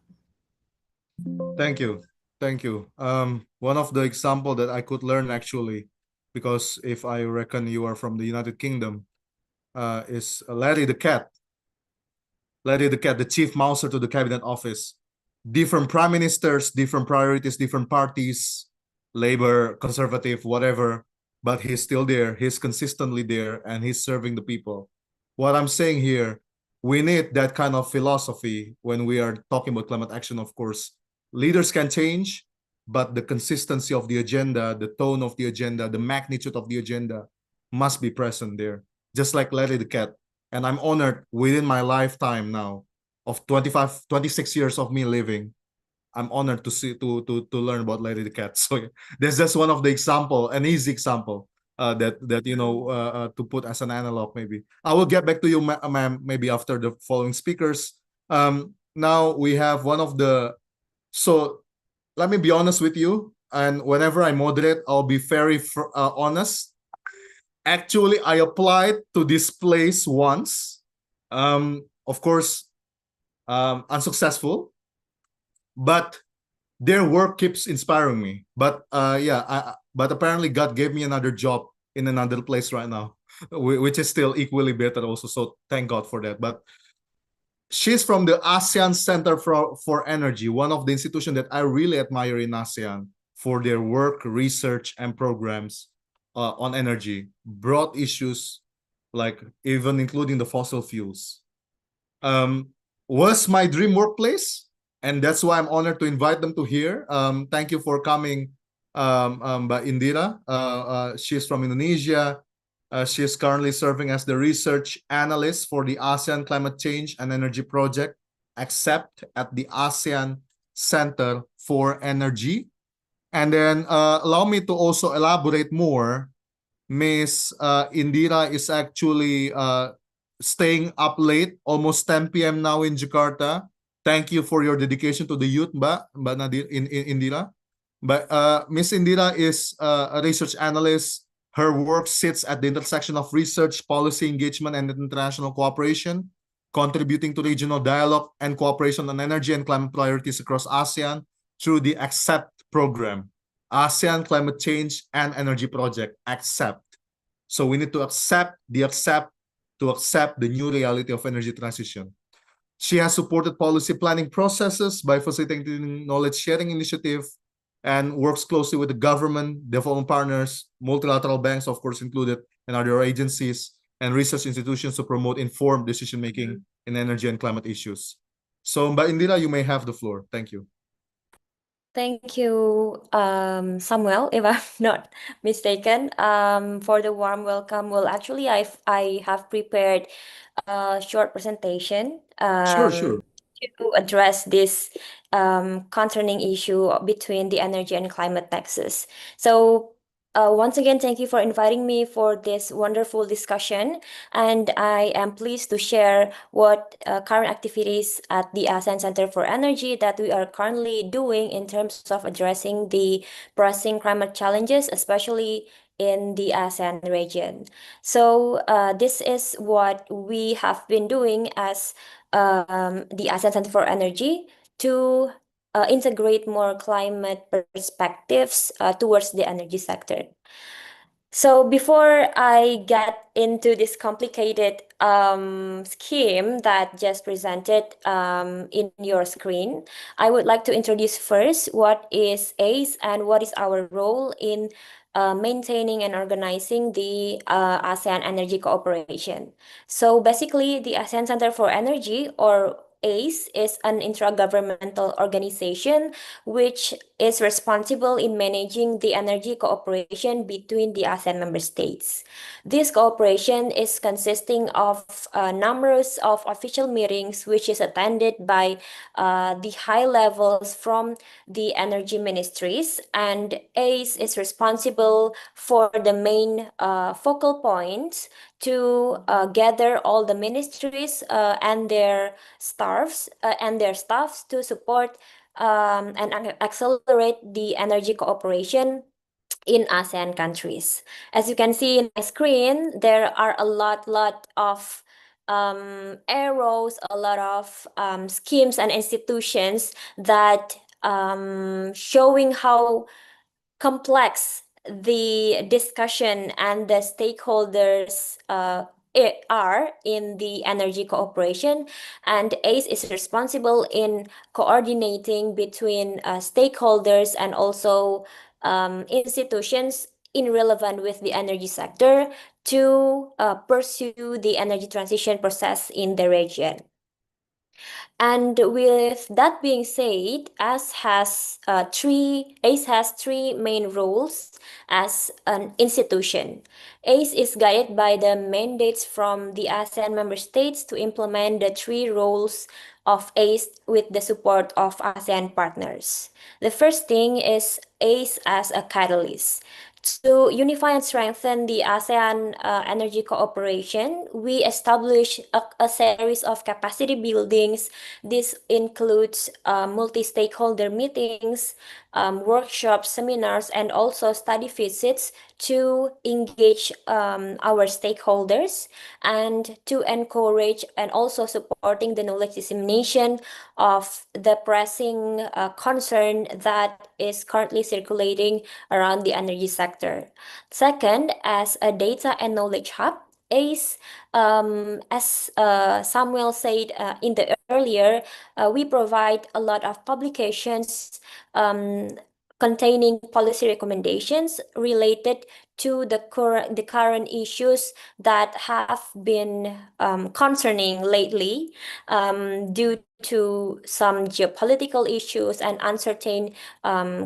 A: Thank you. One of the example that I could learn, actually, because if I reckon you are from the United Kingdom, is Larry the Cat. Larry the Cat, the chief mouser to the cabinet office. Different prime ministers, different priorities, different parties, Labour, Conservative, whatever, but he's still there. He's consistently there, and he's serving the people. What I'm saying here, we need that kind of philosophy when we are talking about climate action. Of course, leaders can change, but the consistency of the agenda, the tone of the agenda, the magnitude of the agenda must be present there, just like Larry the Cat. And I'm honored within my lifetime now of 26 years of me living. I'm honored to learn about Larry the Cat. So that's just one of the example, an easy example. that to put as an analog. Maybe I will get back to you, ma'am, maybe after the following speakers. Now we have one of the. So let me be honest with you, and whenever I moderate, I'll be very honest. Actually, I applied to this place once. Of course, unsuccessful, but their work keeps inspiring me. But but apparently God gave me another job in another place right now, which is still equally better also. So thank God for that. But she's from the ASEAN Center for Energy, one of the institutions that I really admire in ASEAN for their work, research, and programs on energy, broad issues like even including the fossil fuels. Was my dream workplace, and that's why I'm honored to invite them to here. Thank you for coming, Mbak Indira. She's from Indonesia. She is currently serving as the research analyst for the ASEAN Climate Change and Energy Project, accept at the ASEAN Center for Energy. And then allow me to also elaborate more. Miss Indira is actually staying up late, almost 10 p.m. now in Jakarta. Thank you for your dedication to the youth, Mbak Indira. But Miss Indira is a research analyst. Her work sits at the intersection of research, policy engagement, and international cooperation, contributing to regional dialogue and cooperation on energy and climate priorities across ASEAN through the ACCEPT program, ASEAN Climate Change and Energy Project, ACCEPT. So we need to accept the new reality of energy transition. She has supported policy planning processes by facilitating knowledge sharing initiative and works closely with the government, development partners, multilateral banks, of course, included, and other agencies and research institutions to promote informed decision-making in energy and climate issues. So, Mbak Indira, you may have the floor. Thank you.
G: Thank you, Samuel, if I'm not mistaken, for the warm welcome. Well, actually, I have prepared a short presentation
A: Sure.
G: to address this concerning issue between the energy and climate nexus. So, once again, thank you for inviting me for this wonderful discussion. And I am pleased to share what current activities at the ASEAN Center for Energy that we are currently doing in terms of addressing the pressing climate challenges, especially in the ASEAN region. So this is what we have been doing as the ASEAN Center for Energy to integrate more climate perspectives towards the energy sector. So before I get into this complicated scheme that just presented in your screen, I would like to introduce first what is ACE and what is our role in maintaining and organizing the ASEAN Energy Cooperation. So basically, the ASEAN Center for Energy, or ACE, is an intragovernmental organization which is responsible in managing the energy cooperation between the ASEAN member states. This cooperation is consisting of numerous of official meetings which is attended by the high levels from the energy ministries, and ACE is responsible for the main focal points to gather all the ministries and their staffs to support and accelerate the energy cooperation in ASEAN countries. As you can see in my screen, there are a lot of arrows, a lot of schemes and institutions that showing how complex the discussion and the stakeholders are in the energy cooperation, and ACE is responsible in coordinating between stakeholders and also institutions in relevant with the energy sector to pursue the energy transition process in the region. And with that being said, ACE has three main roles as an institution. ACE is guided by the mandates from the ASEAN member states to implement the three roles of ACE with the support of ASEAN partners. The first thing is ACE as a catalyst To unify and strengthen the ASEAN energy cooperation, we established a series of capacity buildings. This includes multi-stakeholder meetings, workshops, seminars, and also study visits to engage our stakeholders and to encourage and also supporting the knowledge dissemination of the pressing concern that is currently circulating around the energy sector. Second, as a data and knowledge hub, ACE, as Samuel said in the earlier, we provide a lot of publications containing policy recommendations related to the current issues that have been concerning lately due to some geopolitical issues and uncertain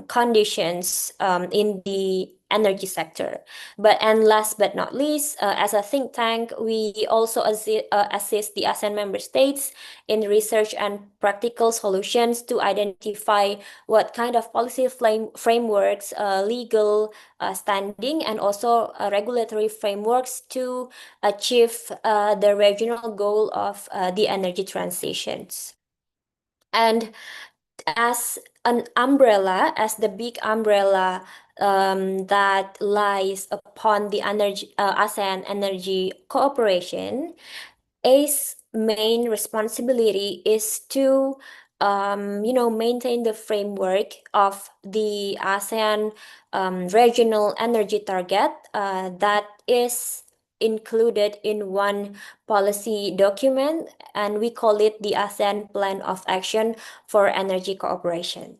G: conditions in the energy sector. And last but not least, as a think tank, we also assist the ASEAN member states in research and practical solutions to identify what kind of policy frameworks, legal standing, and also regulatory frameworks to achieve the regional goal of the energy transitions. And as an umbrella, as the big umbrella that lies upon the ASEAN energy cooperation, ACE's main responsibility is to maintain the framework of the ASEAN regional energy target that is included in one policy document, and we call it the ASEAN Plan of Action for Energy Cooperation.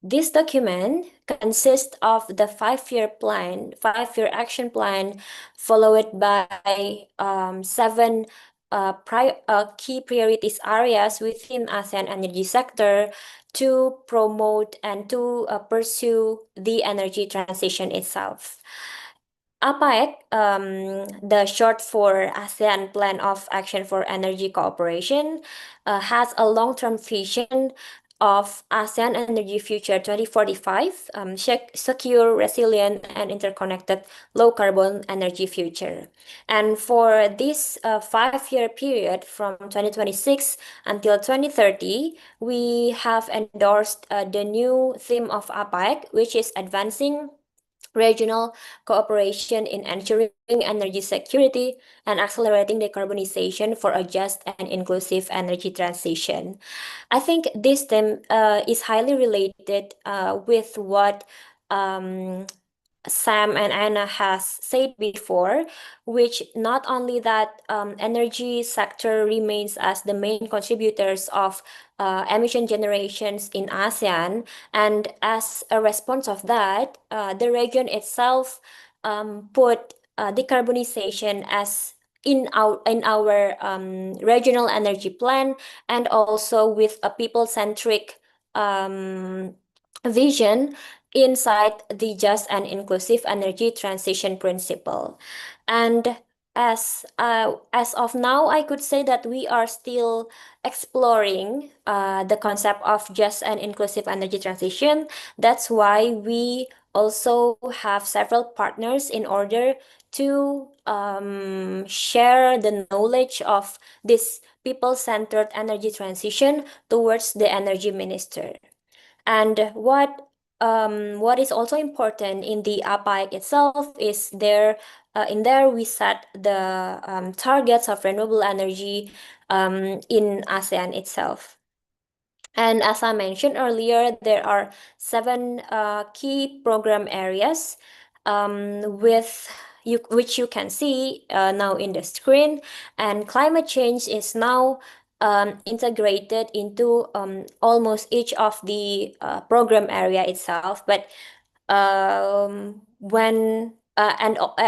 G: This document consists of the five-year action plan, followed by seven key priorities areas within ASEAN energy sector to promote and to pursue the energy transition itself. APAEC, the short for ASEAN Plan of Action for Energy Cooperation, has a long-term vision of ASEAN Energy Future 2045, secure, resilient, and interconnected low-carbon energy future. And for this 5-year period from 2026 until 2030, we have endorsed the new theme of APAEC, which is advancing regional cooperation in ensuring energy security and accelerating decarbonization for a just and inclusive energy transition. I think this theme is highly related with what Sam and Anna has said before, which not only that energy sector remains as the main contributors of emission generations in ASEAN, and as a response of that, the region itself put decarbonization as in our regional energy plan, and also with a people-centric vision inside the just and inclusive energy transition principle. And as of now, I could say that we are still exploring the concept of just and inclusive energy transition. That's why we also have several partners in order to share the knowledge of this people-centered energy transition towards the energy minister. And what is also important in the APAEC itself is in there we set the targets of renewable energy in ASEAN itself. And as I mentioned earlier, there are 7 key program areas which you can see now in the screen. And climate change is now integrated into almost each of the program area itself. But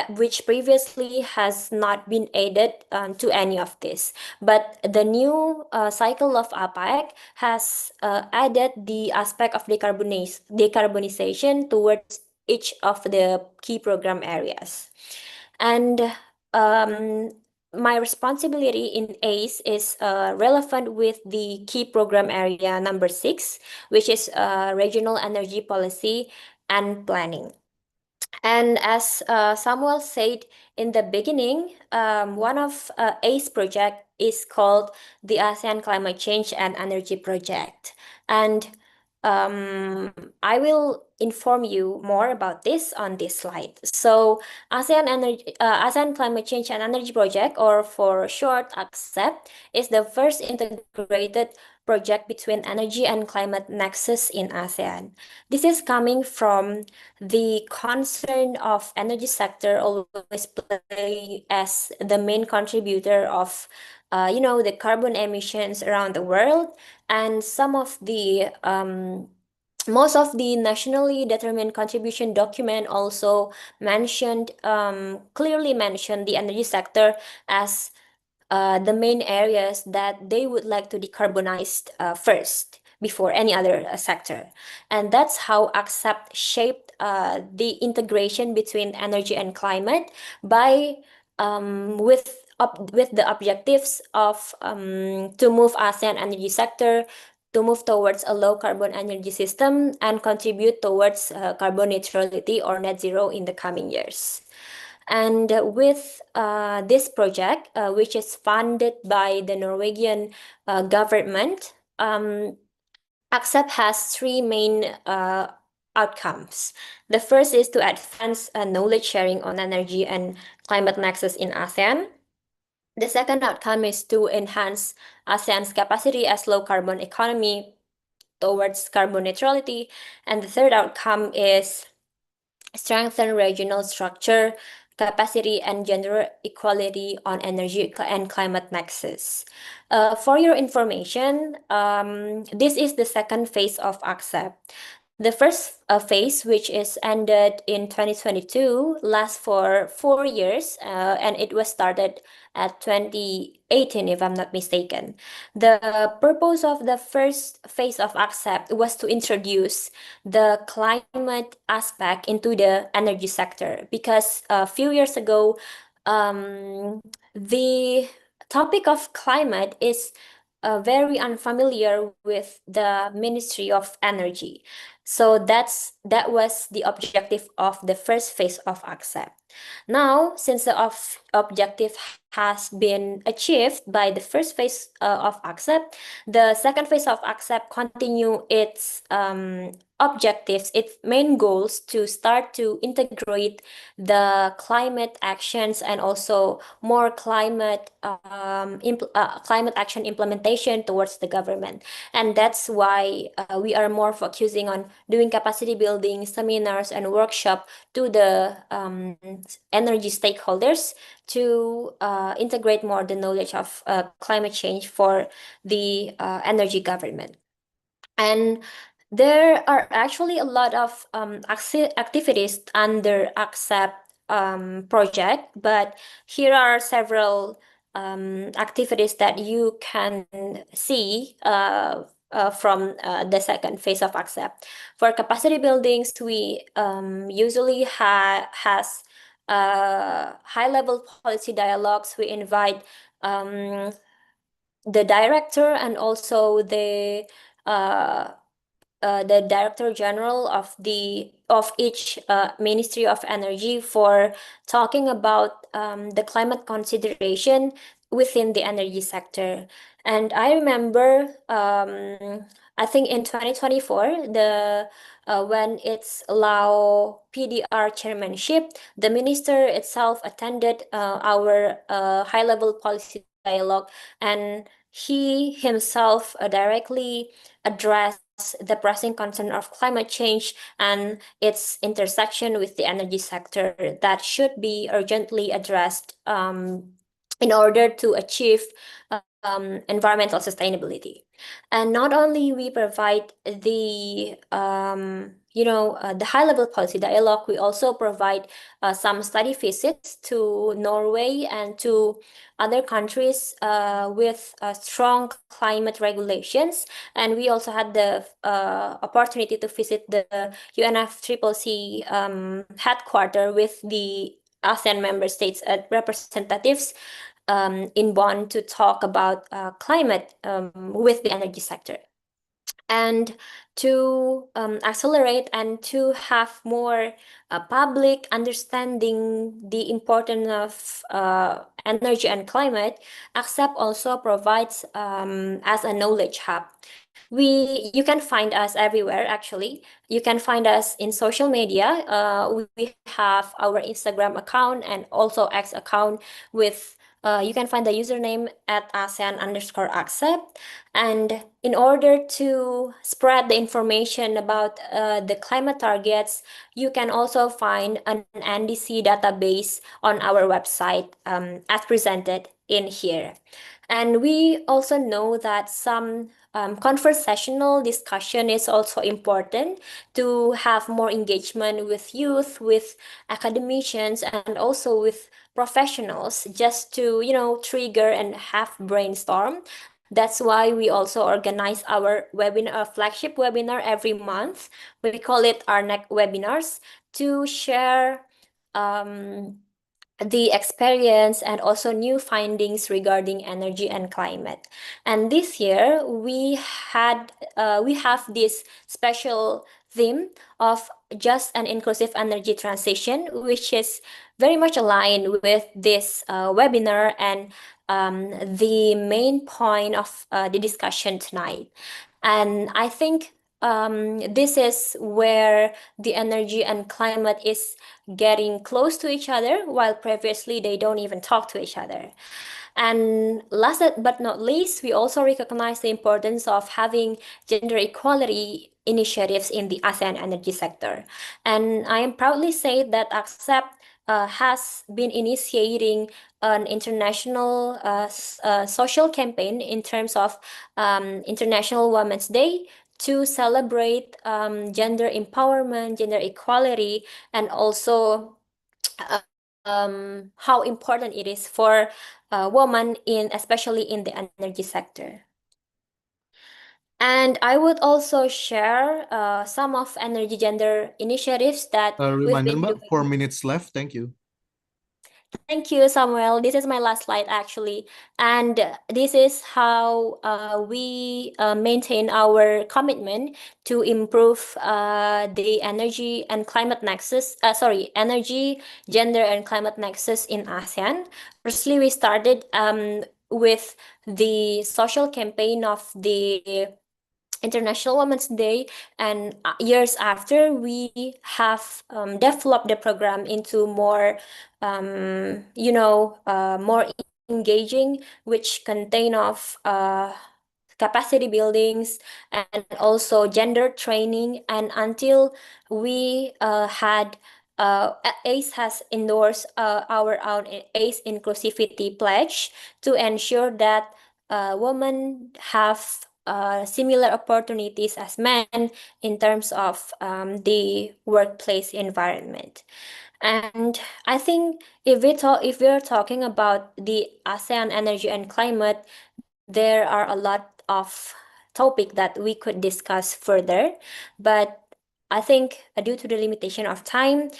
G: which previously has not been added to any of this. But the new cycle of APAEC has added the aspect of decarbonization towards each of the key program areas. And my responsibility in ACE is relevant with the key program area number 6, which is regional energy policy and planning. And as Samuel said in the beginning, one of ACE project is called the ASEAN Climate Change and Energy Project. And I will inform you more about this on this slide. So ASEAN Climate Change and Energy Project, or for short ACCEP, is the first integrated project between energy and climate nexus in ASEAN. This is coming from the concern of energy sector always play as the main contributor of the carbon emissions around the world, and most of the nationally determined contribution document also clearly mentioned the energy sector as the main areas that they would like to decarbonize first before any other sector. And that's how ACCEPT shaped the integration between energy and climate by with the objectives of to move ASEAN energy sector to move towards a low carbon energy system and contribute towards carbon neutrality or net zero in the coming years. And with this project, which is funded by the Norwegian government, ACCEPT has three main outcomes. The first is to advance knowledge sharing on energy and climate nexus in ASEAN. The second outcome is to enhance ASEAN's capacity as low carbon economy towards carbon neutrality. And the third outcome is strengthen regional structure, capacity, and gender equality on energy and climate nexus. For your information, this is the second phase of ACCEPT. The first phase, which is ended in 2022, lasts for 4 years, and it was started at 2018, if I'm not mistaken. The purpose of the first phase of ACCEPT was to introduce the climate aspect into the energy sector, because a few years ago, the topic of climate is very unfamiliar with the Ministry of Energy. So that was the objective of the first phase of ACCEPT. Now, since the objective has been achieved by the first phase of ACCEPT, the second phase of ACCEPT continue its objectives, its main goals, to start to integrate the climate actions and also more climate action implementation towards the government. And that's why we are more focusing on doing capacity building, seminars, and workshop to the energy stakeholders to integrate more the knowledge of climate change for the energy government. And there are actually a lot of activities under ACCEPT project, but here are several activities that you can see from the second phase of ACCEPT. For capacity buildings, we usually has high-level policy dialogues. We invite the director and also the Director General of each Ministry of Energy for talking about the climate consideration within the energy sector. And I remember, I think in 2024, when it's Lao PDR chairmanship, the minister itself attended our high-level policy dialogue, and he himself directly addressed the pressing concern of climate change and its intersection with the energy sector that should be urgently addressed in order to achieve environmental sustainability. And not only we provide the the high-level policy dialogue, we also provide some study visits to Norway and to other countries with strong climate regulations. And we also had the opportunity to visit the UNFCCC headquarters with the ASEAN member states representatives in Bonn to talk about climate with the energy sector. And to accelerate and to have more public understanding the importance of energy and climate, ACCEPT also provides as a knowledge hub. You can find us everywhere, actually. You can find us in social media. We have our Instagram account and also X account with you can find the username at ASEAN_accept. And in order to spread the information about the climate targets, you can also find an NDC database on our website as presented in here. And we also know that some conversational discussion is also important to have more engagement with youth, with academicians, and also with professionals, just to, trigger and have brainstorm. That's why we also organize our webinar, flagship webinar every month. We call it our next webinars to share the experience and also new findings regarding energy and climate. And this year we have this special theme of just an inclusive energy transition, which is very much aligned with this webinar and the main point of the discussion tonight. And I think this is where the energy and climate is getting close to each other, while previously they don't even talk to each other. And last but not least, we also recognize the importance of having gender equality initiatives in the ASEAN energy sector. And I am proudly say that ACCEPT has been initiating an international social campaign in terms of International Women's Day to celebrate gender empowerment, gender equality, and also how important it is for women especially in the energy sector. And I would also share some of energy gender initiatives that we've
A: Reminder,
G: been
A: Mbak,
G: doing.
A: 4 minutes left. Thank you.
G: Thank you, Samuel. This is my last slide, actually. And this is how we maintain our commitment to improve the energy and climate nexus, energy, gender, and climate nexus in ASEAN. Firstly, we started with the social campaign of the International Women's Day, and years after, we have developed the program into more, more engaging, which contain of capacity buildings and also gender training. And until we had ACE has endorsed our own ACE inclusivity pledge to ensure that women have similar opportunities as men in terms of the workplace environment. And I think if we're talking about the ASEAN energy and climate, there are a lot of topic that we could discuss further, but I think due to the limitation of time,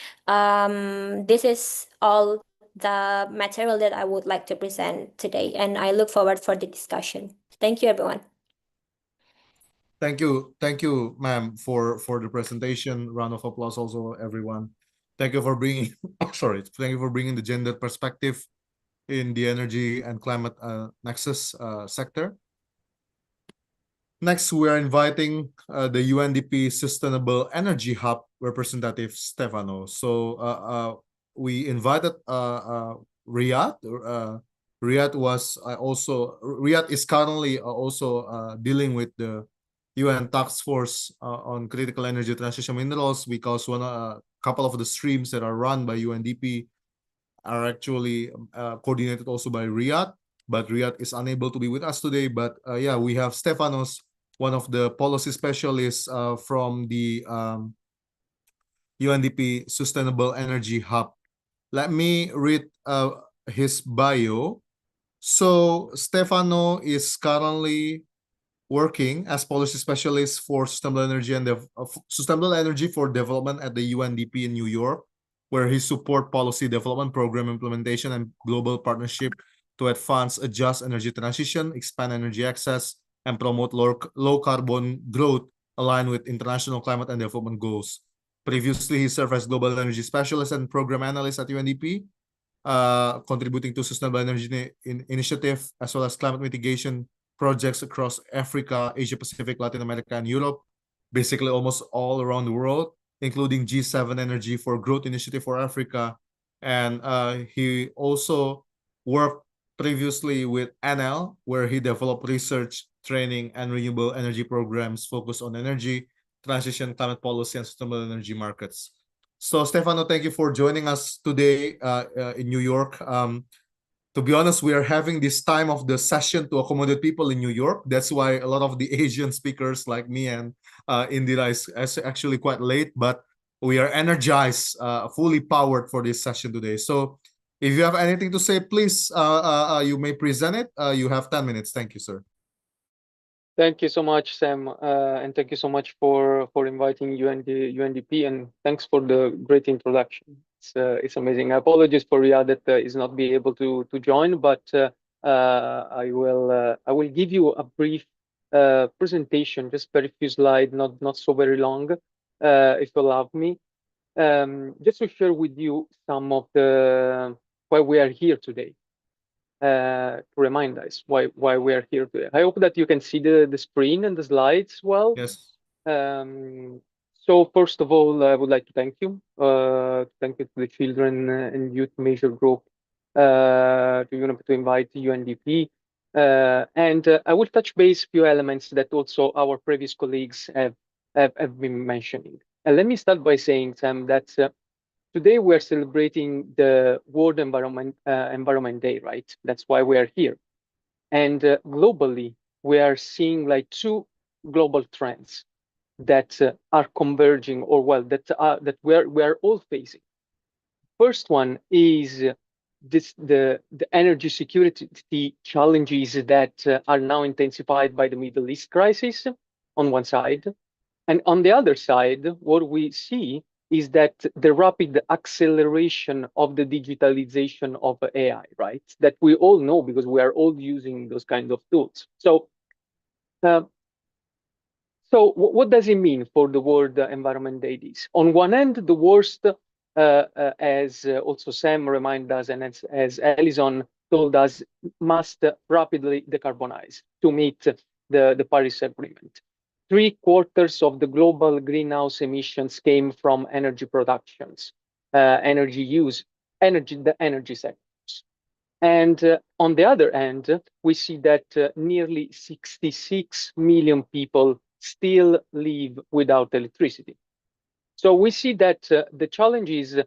G: this is all the material that I would like to present today, and I look forward for the discussion. Thank you, everyone.
A: Thank you, ma'am, for the presentation. Round of applause also, everyone. Thank you for bringing thank you for bringing the gender perspective in the energy and climate nexus sector. Next, we are inviting the UNDP Sustainable Energy Hub representative Stefano. So we invited Riyadh. Riyadh is currently also dealing with the UN Task Force on Critical Energy Transition Minerals, because a couple of the streams that are run by UNDP are actually coordinated also by Riyadh, but Riyadh is unable to be with us today. But yeah, we have Stefanos, one of the policy specialists from the UNDP Sustainable Energy Hub. Let me read his bio. So Stefano is currently working as policy specialist for sustainable energy for development at the UNDP in New York, where he support policy development, program implementation, and global partnership to advance a just energy transition, expand energy access, and promote low carbon growth aligned with international climate and development goals. Previously, he served as Global Energy Specialist and Program Analyst at UNDP, contributing to sustainable energy initiative as well as climate mitigation projects across Africa, Asia Pacific, Latin America, and Europe, basically almost all around the world, including G7 Energy for Growth Initiative for Africa. And he also worked previously with NL, where he developed research, training, and renewable energy programs focused on energy transition, climate policy, and sustainable energy markets. So, Stefano, thank you for joining us today in New York. To be honest, we are having this time of the session to accommodate people in New York. That's why a lot of the Asian speakers like me and Indira is actually quite late, but we are energized, fully powered for this session today. So if you have anything to say, please, you may present it. You have 10 minutes. Thank you, sir.
H: Thank you so much, Sam, and thank you so much for inviting UNDP, and thanks for the great introduction. It's amazing. Apologies for Riyad that is not be able to join, but I will give you a brief presentation, just very few slides, not so very long, if you allow me, just to share with you some of the why we are here today. To remind us why we are here today. I hope that you can see the screen and the slides well.
A: Yes.
H: So first of all, I would like to thank you. Thank you to the Children and Youth Major Group to invite UNDP. And I will touch base few elements that also our previous colleagues have been mentioning. And let me start by saying, Sam, that today we are celebrating the World Environment Day, right? That's why we are here. And globally, we are seeing like two global trends that are converging, or well, that we are all facing. First one is the energy security challenges that are now intensified by the Middle East crisis on one side, and on the other side, what we see is that the rapid acceleration of the digitalization of AI, right? That we all know because we are all using those kind of tools. So what does it mean for the World Environment Day? On one end, the worst, as also Sam reminded us, and as Alison told us, must rapidly decarbonize to meet the Paris Agreement. 3/4 of the global greenhouse emissions came from energy productions, energy use, the energy sectors. And on the other hand, we see that nearly 66 million people still live without electricity. So we see that the challenges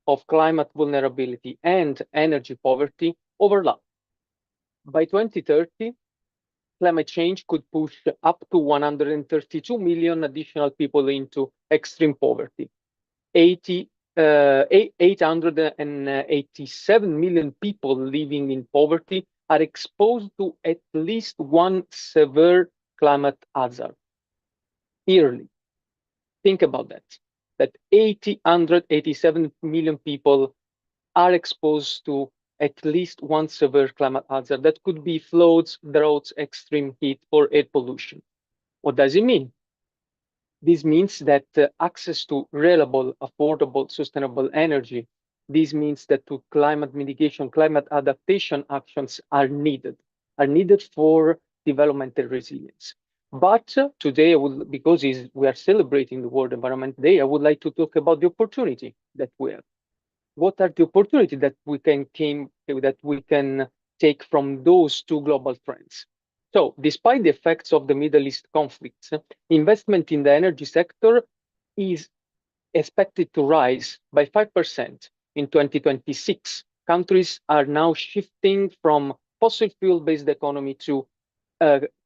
H: of climate vulnerability and energy poverty overlap. By 2030, climate change could push up to 132 million additional people into extreme poverty. 887 million people living in poverty are exposed to at least one severe climate hazard yearly. Think about that 887 million people are exposed to at least one severe climate hazard. That could be floods, droughts, extreme heat, or air pollution. What does it mean? This means that access to reliable, affordable, sustainable energy, this means that to climate mitigation, climate adaptation actions are needed for developmental resilience. But today, because we are celebrating the World Environment Day, I would like to talk about the opportunity that we have. What are the opportunities that we can take from those two global trends? So, despite the effects of the Middle East conflicts, investment in the energy sector is expected to rise by 5% in 2026. Countries are now shifting from fossil fuel-based economy to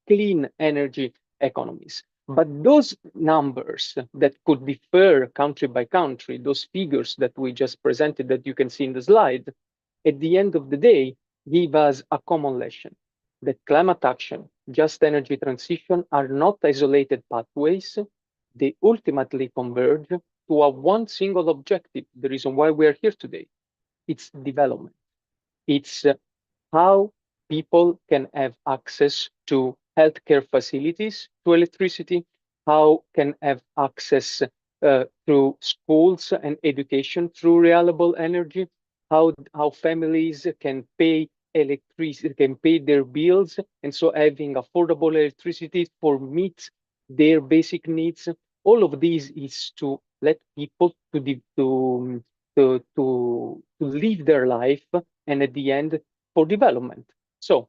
H: clean energy economies. But those numbers that could differ country by country, those figures that we just presented that you can see in the slide, at the end of the day, give us a common lesson that climate action, just energy transition are not isolated pathways. They ultimately converge to a one single objective, the reason why we are here today. It's development. It's how people can have access to healthcare facilities to electricity, how can have access through schools and education through reliable energy, how families can pay electricity, can pay their bills, and so having affordable electricity for meet their basic needs. All of these is to let people to live their life, and at the end for development. So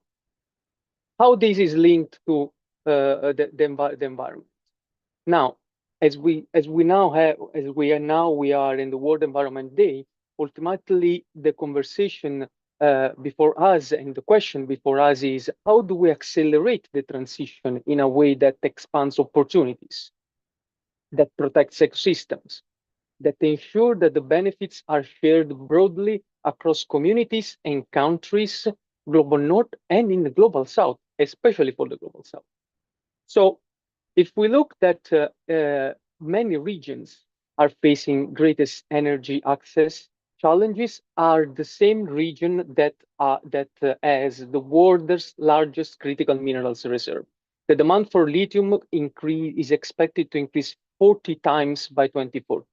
H: how this is linked to the environment. Now, as we are in the World Environment Day, ultimately the conversation before us and the question before us is, how do we accelerate the transition in a way that expands opportunities, that protects ecosystems, that ensure that the benefits are shared broadly across communities and countries, global north and in the global south, especially for the global south. So if we look at many regions are facing greatest energy access challenges, are the same region that has the world's largest critical minerals reserve. The demand for lithium is expected to increase 40 times by 2040.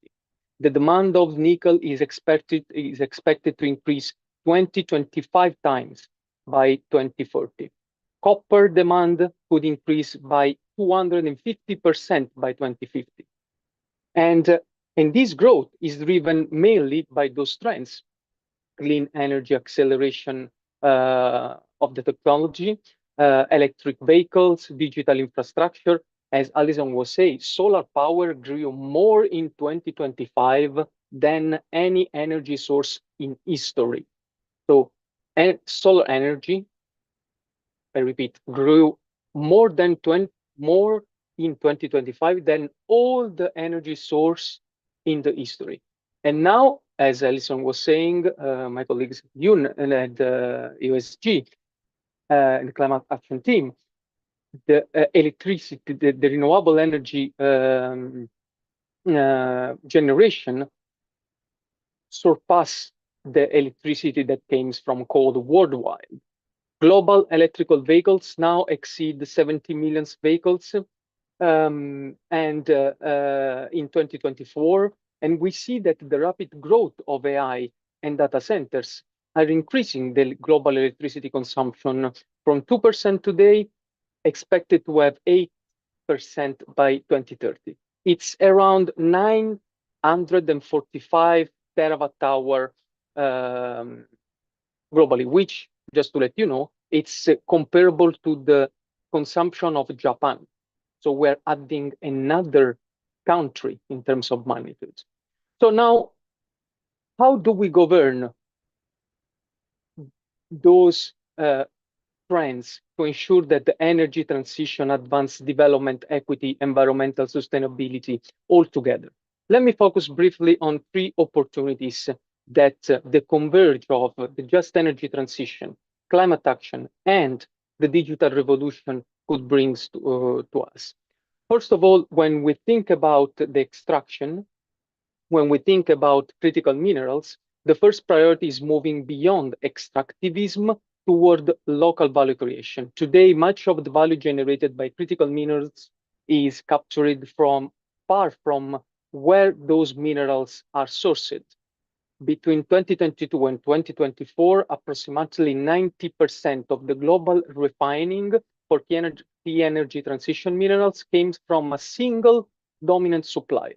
H: The demand of nickel is expected to increase 25 times by 2040. Copper demand could increase by 250% by 2050. And this growth is driven mainly by those trends: clean energy acceleration of the technology, electric vehicles, digital infrastructure. As Alison was saying, solar power grew more in 2025 than any energy source in history. So, and solar energy, I repeat, grew more in 2025 than all the energy source in the history. And now, as Alison was saying, my colleagues Yoon and the USG, the climate action team, the electricity, the renewable energy generation surpass the electricity that comes from coal worldwide. Global electrical vehicles now exceed 70 million vehicles and in 2024. And we see that the rapid growth of AI and data centers are increasing the global electricity consumption from 2% today, expected to have 8% by 2030. It's around 945 terawatt hour globally, which, just to let you know, it's comparable to the consumption of Japan. So we're adding another country in terms of magnitude. So now, how do we govern those trends to ensure that the energy transition advance development, equity, environmental sustainability all together? Let me focus briefly on three opportunities that the converge of the just energy transition, climate action, and the digital revolution could bring to us. First of all, when we think about the extraction, when we think about critical minerals, the first priority is moving beyond extractivism toward local value creation. Today, much of the value generated by critical minerals is captured from far from where those minerals are sourced. Between 2022 and 2024, approximately 90% of the global refining for key energy transition minerals came from a single dominant supplier.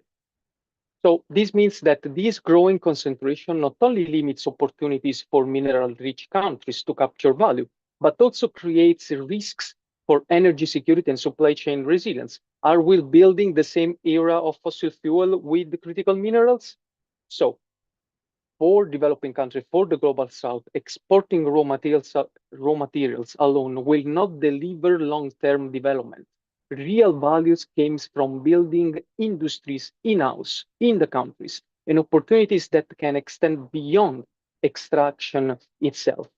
H: So this means that this growing concentration not only limits opportunities for mineral-rich countries to capture value, but also creates risks for energy security and supply chain resilience. Are we building the same era of fossil fuel with the critical minerals? So for developing countries, for the global south, exporting raw materials alone will not deliver long-term development. Real values came from building industries in-house, in the countries, and opportunities that can extend beyond extraction itself.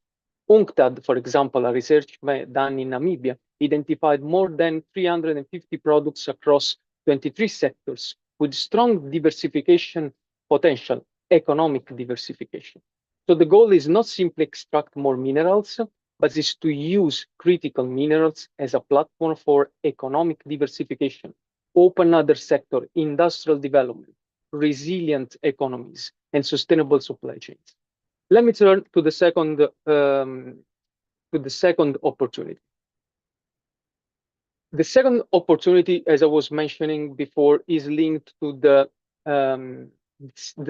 H: UNCTAD, for example, a research done in Namibia, identified more than 350 products across 23 sectors with strong diversification potential, economic diversification. So the goal is not simply extract more minerals, but is to use critical minerals as a platform for economic diversification, open other sector, industrial development, resilient economies, and sustainable supply chains. Let me turn to the second opportunity. The second opportunity, as I was mentioning before, is linked to the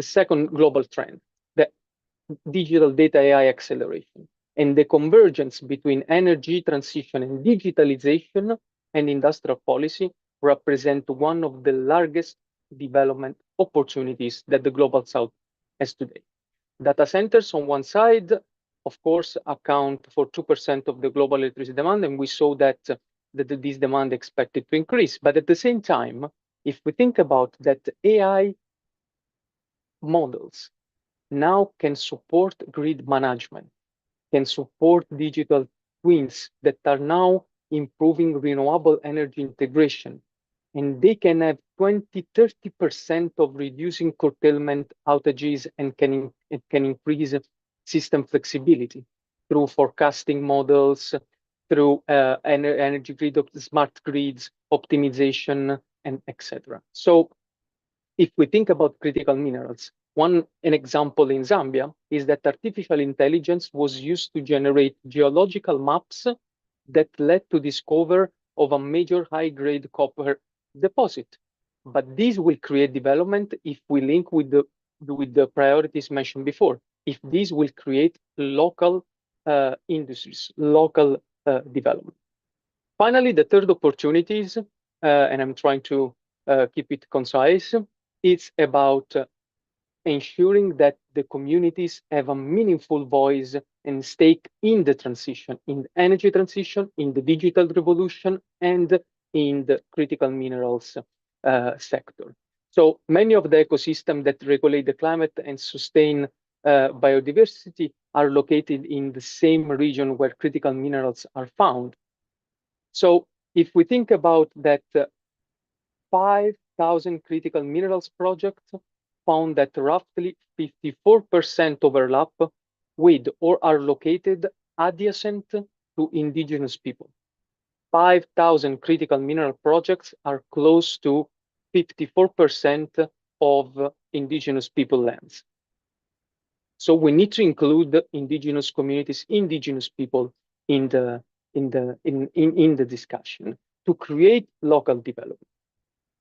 H: second global trend, the digital data AI acceleration, and the convergence between energy transition and digitalization and industrial policy represent one of the largest development opportunities that the global south has today. Data centers on one side, of course, account for 2% of the global electricity demand, and we saw that this demand expected to increase. But at the same time, if we think about that, AI models now can support grid management, can support digital twins that are now improving renewable energy integration, and they can have 20-30% of reducing curtailment outages and can increase system flexibility through forecasting models, through energy grid, smart grids, optimization, and etc. So if we think about critical minerals, an example in Zambia is that artificial intelligence was used to generate geological maps that led to discover of a major high-grade copper deposit. But this will create development if we link with the priorities mentioned before. If this will create local industries, local development. Finally, the third opportunities, and I'm trying to keep it concise, it's about ensuring that the communities have a meaningful voice and stake in the transition, in the energy transition, in the digital revolution, and in the critical minerals sector. So many of the ecosystems that regulate the climate and sustain biodiversity are located in the same region where critical minerals are found. So if we think about that 5,000 critical minerals projects found that roughly 54% overlap with or are located adjacent to indigenous people. 5,000 critical mineral projects are close to 54% of indigenous people lands. So we need to include the indigenous communities, indigenous people in the discussion to create local development.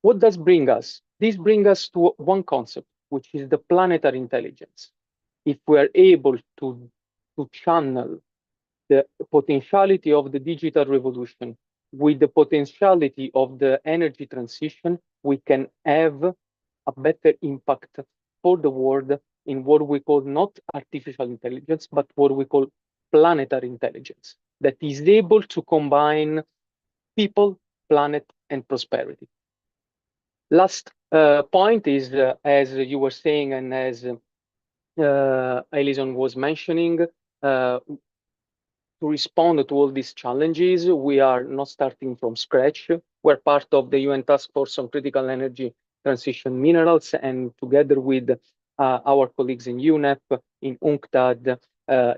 H: What does bring us? This brings us to one concept, which is the planetary intelligence. If we are able to channel the potentiality of the digital revolution with the potentiality of the energy transition, we can have a better impact for the world in what we call not artificial intelligence, but what we call planetary intelligence, that is able to combine people, planet, and prosperity. Last point is, as you were saying, and as Alison was mentioning, to respond to all these challenges, we are not starting from scratch. We're part of the UN Task Force on Critical Energy Transition Minerals, and together with our colleagues in UNEP, in UNCTAD,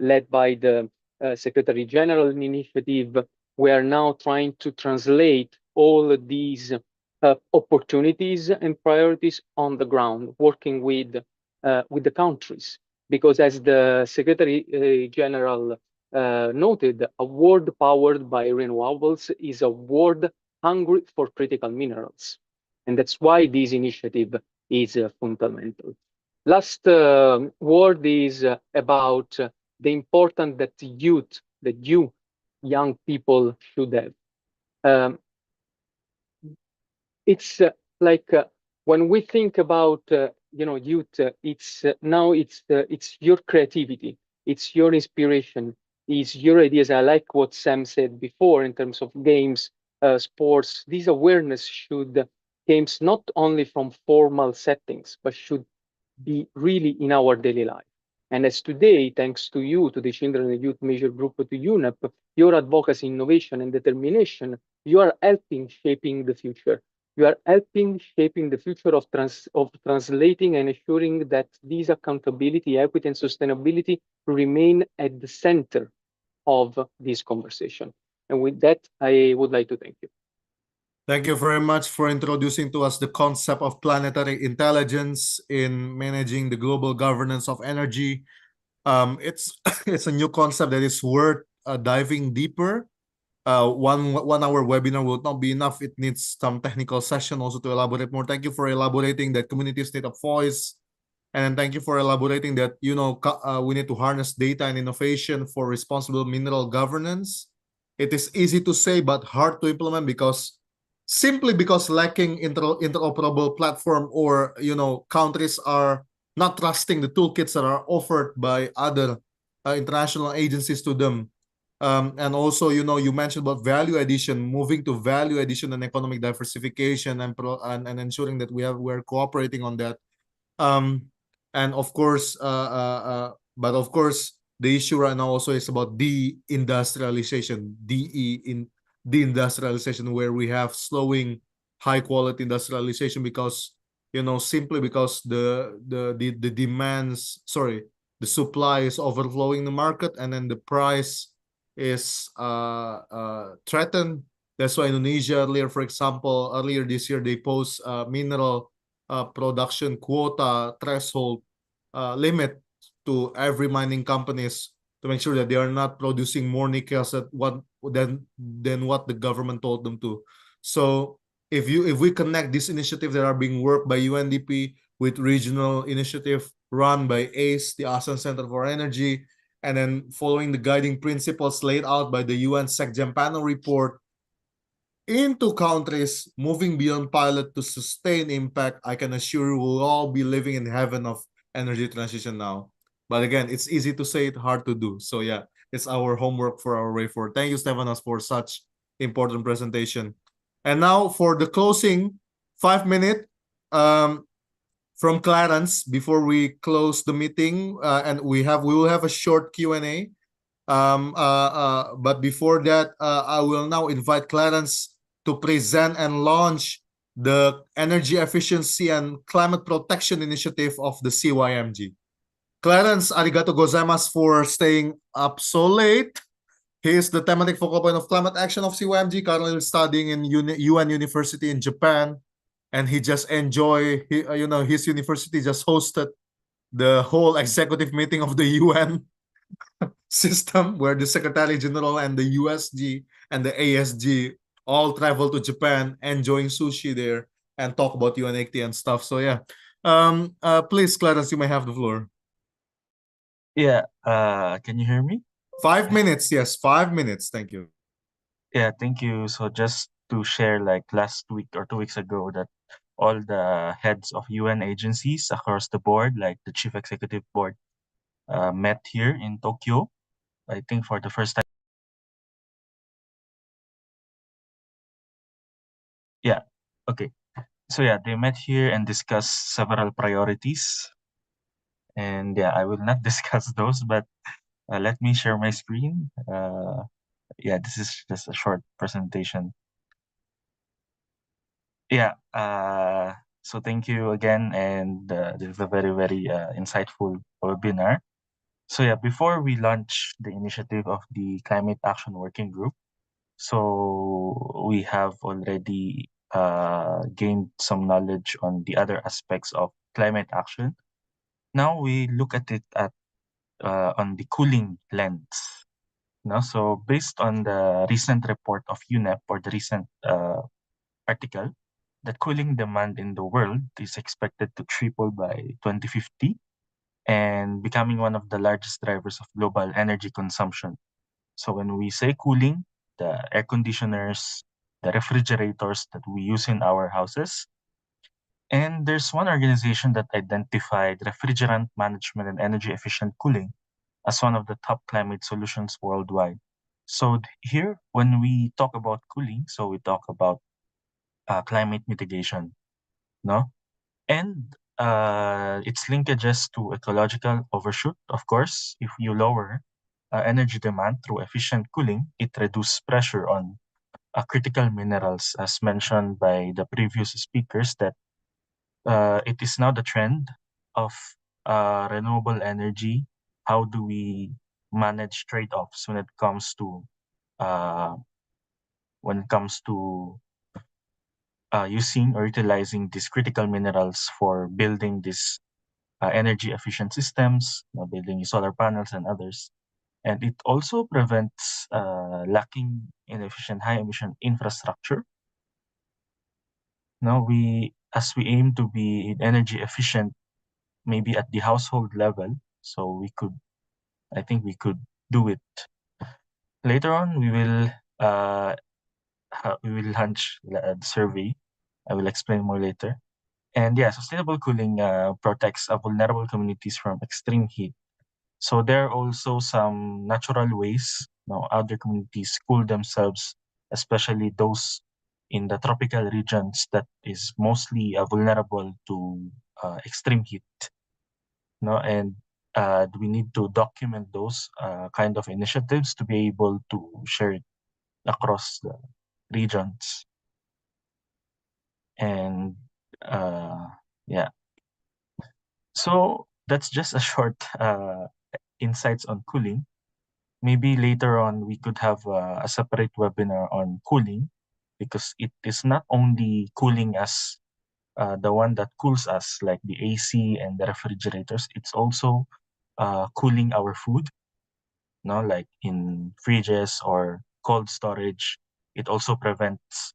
H: led by the Secretary General Initiative, we are now trying to translate all of these opportunities and priorities on the ground, working with the countries. Because as the Secretary General noted, a world powered by renewables is a world hungry for critical minerals. And that's why this initiative is fundamental. Last word is about the importance that you young people should have. It's like when we think about youth, it's now it's your creativity, it's your inspiration, it's your ideas. I like what Sam said before in terms of games, sports. These awareness should games not only from formal settings, but should be really in our daily life. And as today, thanks to you, to the Children and Youth Major Group, to UNEP, your advocacy, innovation, and determination, you are helping shaping the future. You are helping shaping the future of translating and ensuring that these accountability, equity, and sustainability remain at the center of this conversation. And with that, I would like to thank you.
A: Thank you very much for introducing to us the concept of planetary intelligence in managing the global governance of energy. It's it's a new concept that is worth diving deeper. One hour webinar will not be enough. It needs some technical session also to elaborate more. Thank you for elaborating that community state of voice. And then thank you for elaborating that, we need to harness data and innovation for responsible mineral governance. It is easy to say, but hard to implement simply because lacking interoperable platform, or, countries are not trusting the toolkits that are offered by other international agencies to them. And also, you mentioned about value addition, moving to value addition and economic diversification, and ensuring that we're cooperating on that. And of course, but of course, the issue right now also is about deindustrialization, deindustrialization, where we have slowing high quality industrialization because, simply because the demands, sorry, the supply is overflowing the market, and then the price is threatened. That's why Indonesia earlier this year, they posed mineral production quota threshold limit to every mining companies to make sure that they are not producing more nickels than what the government told them to. So if we connect these initiatives that are being worked by UNDP with regional initiative run by ACE, the ASEAN Center for Energy, and then following the guiding principles laid out by the UN SecGen panel report into countries moving beyond pilot to sustain impact, I can assure you we'll all be living in heaven of energy transition now. But again, it's easy to say it, hard to do. So yeah, it's our homework for our way forward. Thank you, Stefanos, for such important presentation. And now for the closing 5 minute from Clarence before we close the meeting, and we will have a short Q&A. But before that, I will now invite Clarence to present and launch the Energy Efficiency and Climate Protection Initiative of the CYMG. Clarence, arigato gozaimasu for staying up so late. He is the thematic focal point of climate action of CYMG, currently studying in UN University in Japan. And he just his university just hosted the whole executive meeting of the UN system, where the Secretary General and the USG and the ASG all travel to Japan, enjoying sushi there and talk about UNACT and stuff. So yeah, please, Clarence, you may have the floor.
I: Yeah, can you hear me?
A: 5 minutes, yes, 5 minutes. Thank you.
I: Yeah, thank you. So just to share, like last week or 2 weeks ago, that all the heads of UN agencies across the board, like the Chief Executive Board, met here in Tokyo, I think for the first time. Yeah, okay. So yeah, they met here and discussed several priorities. And yeah, I will not discuss those, but let me share my screen. Yeah, this is just a short presentation. Yeah, so thank you again, and this is a very, very insightful webinar. So yeah, before we launch the initiative of the Climate Action Working Group, so we have already gained some knowledge on the other aspects of climate action. Now we look at it on the cooling lens. So based on the recent report of UNEP, or the recent article, that cooling demand in the world is expected to triple by 2050 and becoming one of the largest drivers of global energy consumption. So when we say cooling, the air conditioners, the refrigerators that we use in our houses. And there's one organization that identified refrigerant management and energy efficient cooling as one of the top climate solutions worldwide. So here, when we talk about cooling, so we talk about climate mitigation, no? And its linkages to ecological overshoot. Of course, if you lower energy demand through efficient cooling, it reduces pressure on critical minerals, as mentioned by the previous speakers, that it is now the trend of renewable energy. How do we manage trade-offs when it comes to uh, using or utilizing these critical minerals for building these energy efficient systems, building solar panels and others. And it also prevents lacking inefficient high emission infrastructure. Now as we aim to be energy efficient, maybe at the household level, so I think we could do it. Later on, we will launch the survey. I will explain more later. And yeah, sustainable cooling protects vulnerable communities from extreme heat. So there are also some natural ways other communities cool themselves, especially those in the tropical regions that is mostly vulnerable to extreme heat. And we need to document those kind of initiatives to be able to share it across the regions. And yeah, so that's just a short insights on cooling. Maybe later on we could have a separate webinar on cooling, because it is not only cooling as the one that cools us, like the AC and the refrigerators. It's also cooling our food, like in fridges or cold storage. It also prevents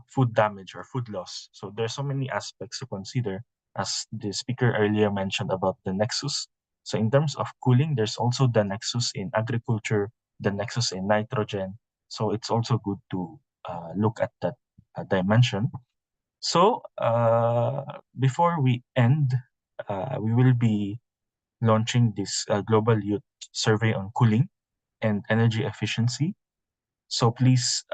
I: food damage or food loss. So there's so many aspects to consider, as the speaker earlier mentioned about the nexus. So in terms of cooling, there's also the nexus in agriculture, the nexus in nitrogen. So it's also good to look at that dimension. So before we end, we will be launching this global youth survey on cooling and energy efficiency. So please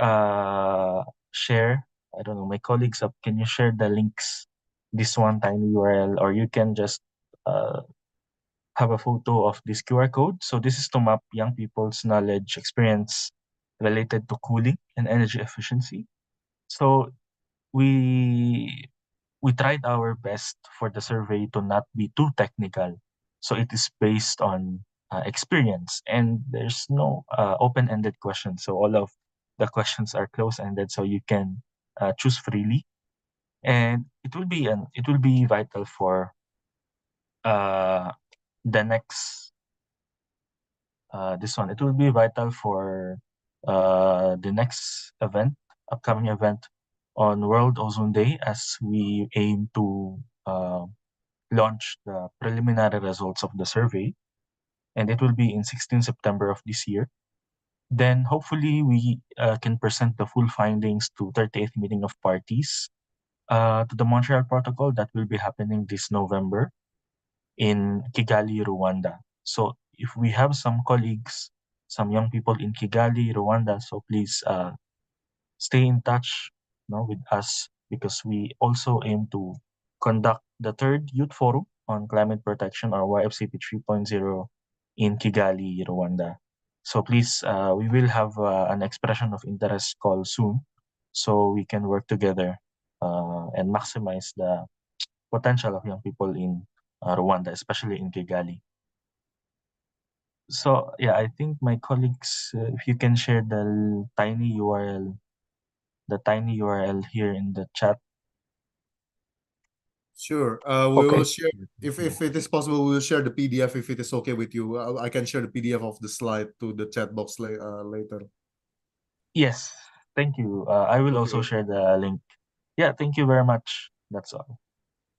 I: share. I don't know, my colleagues up. Can you share the links? This one tiny URL, or you can just have a photo of this QR code. So this is to map young people's knowledge, experience related to cooling and energy efficiency. So we tried our best for the survey to not be too technical. So it is based on experience, and there's no open-ended questions. So all of the questions are close-ended, so you can choose freely, and it will be vital for the next this one. It will be vital for the next upcoming event on World Ozone Day, as we aim to launch the preliminary results of the survey, and it will be in 16 September of this year. Then hopefully we can present the full findings to 38th meeting of parties to the Montreal Protocol that will be happening this November in Kigali, Rwanda. So if we have some colleagues, some young people in Kigali, Rwanda, so please stay in touch with us, because we also aim to conduct the third Youth Forum on Climate Protection, or YFCP 3.0, in Kigali, Rwanda. So please, we will have an expression of interest call soon, so we can work together and maximize the potential of young people in Rwanda, especially in Kigali. So yeah, I think my colleagues, if you can share the tiny URL here in the chat.
A: Sure. We
H: Okay.
A: will share, if it is possible, we will share the PDF if it is okay with you. I can share the PDF of the slide to the chat box later.
I: Yes, thank you. I will also share the link. Yeah, thank you very much. That's all.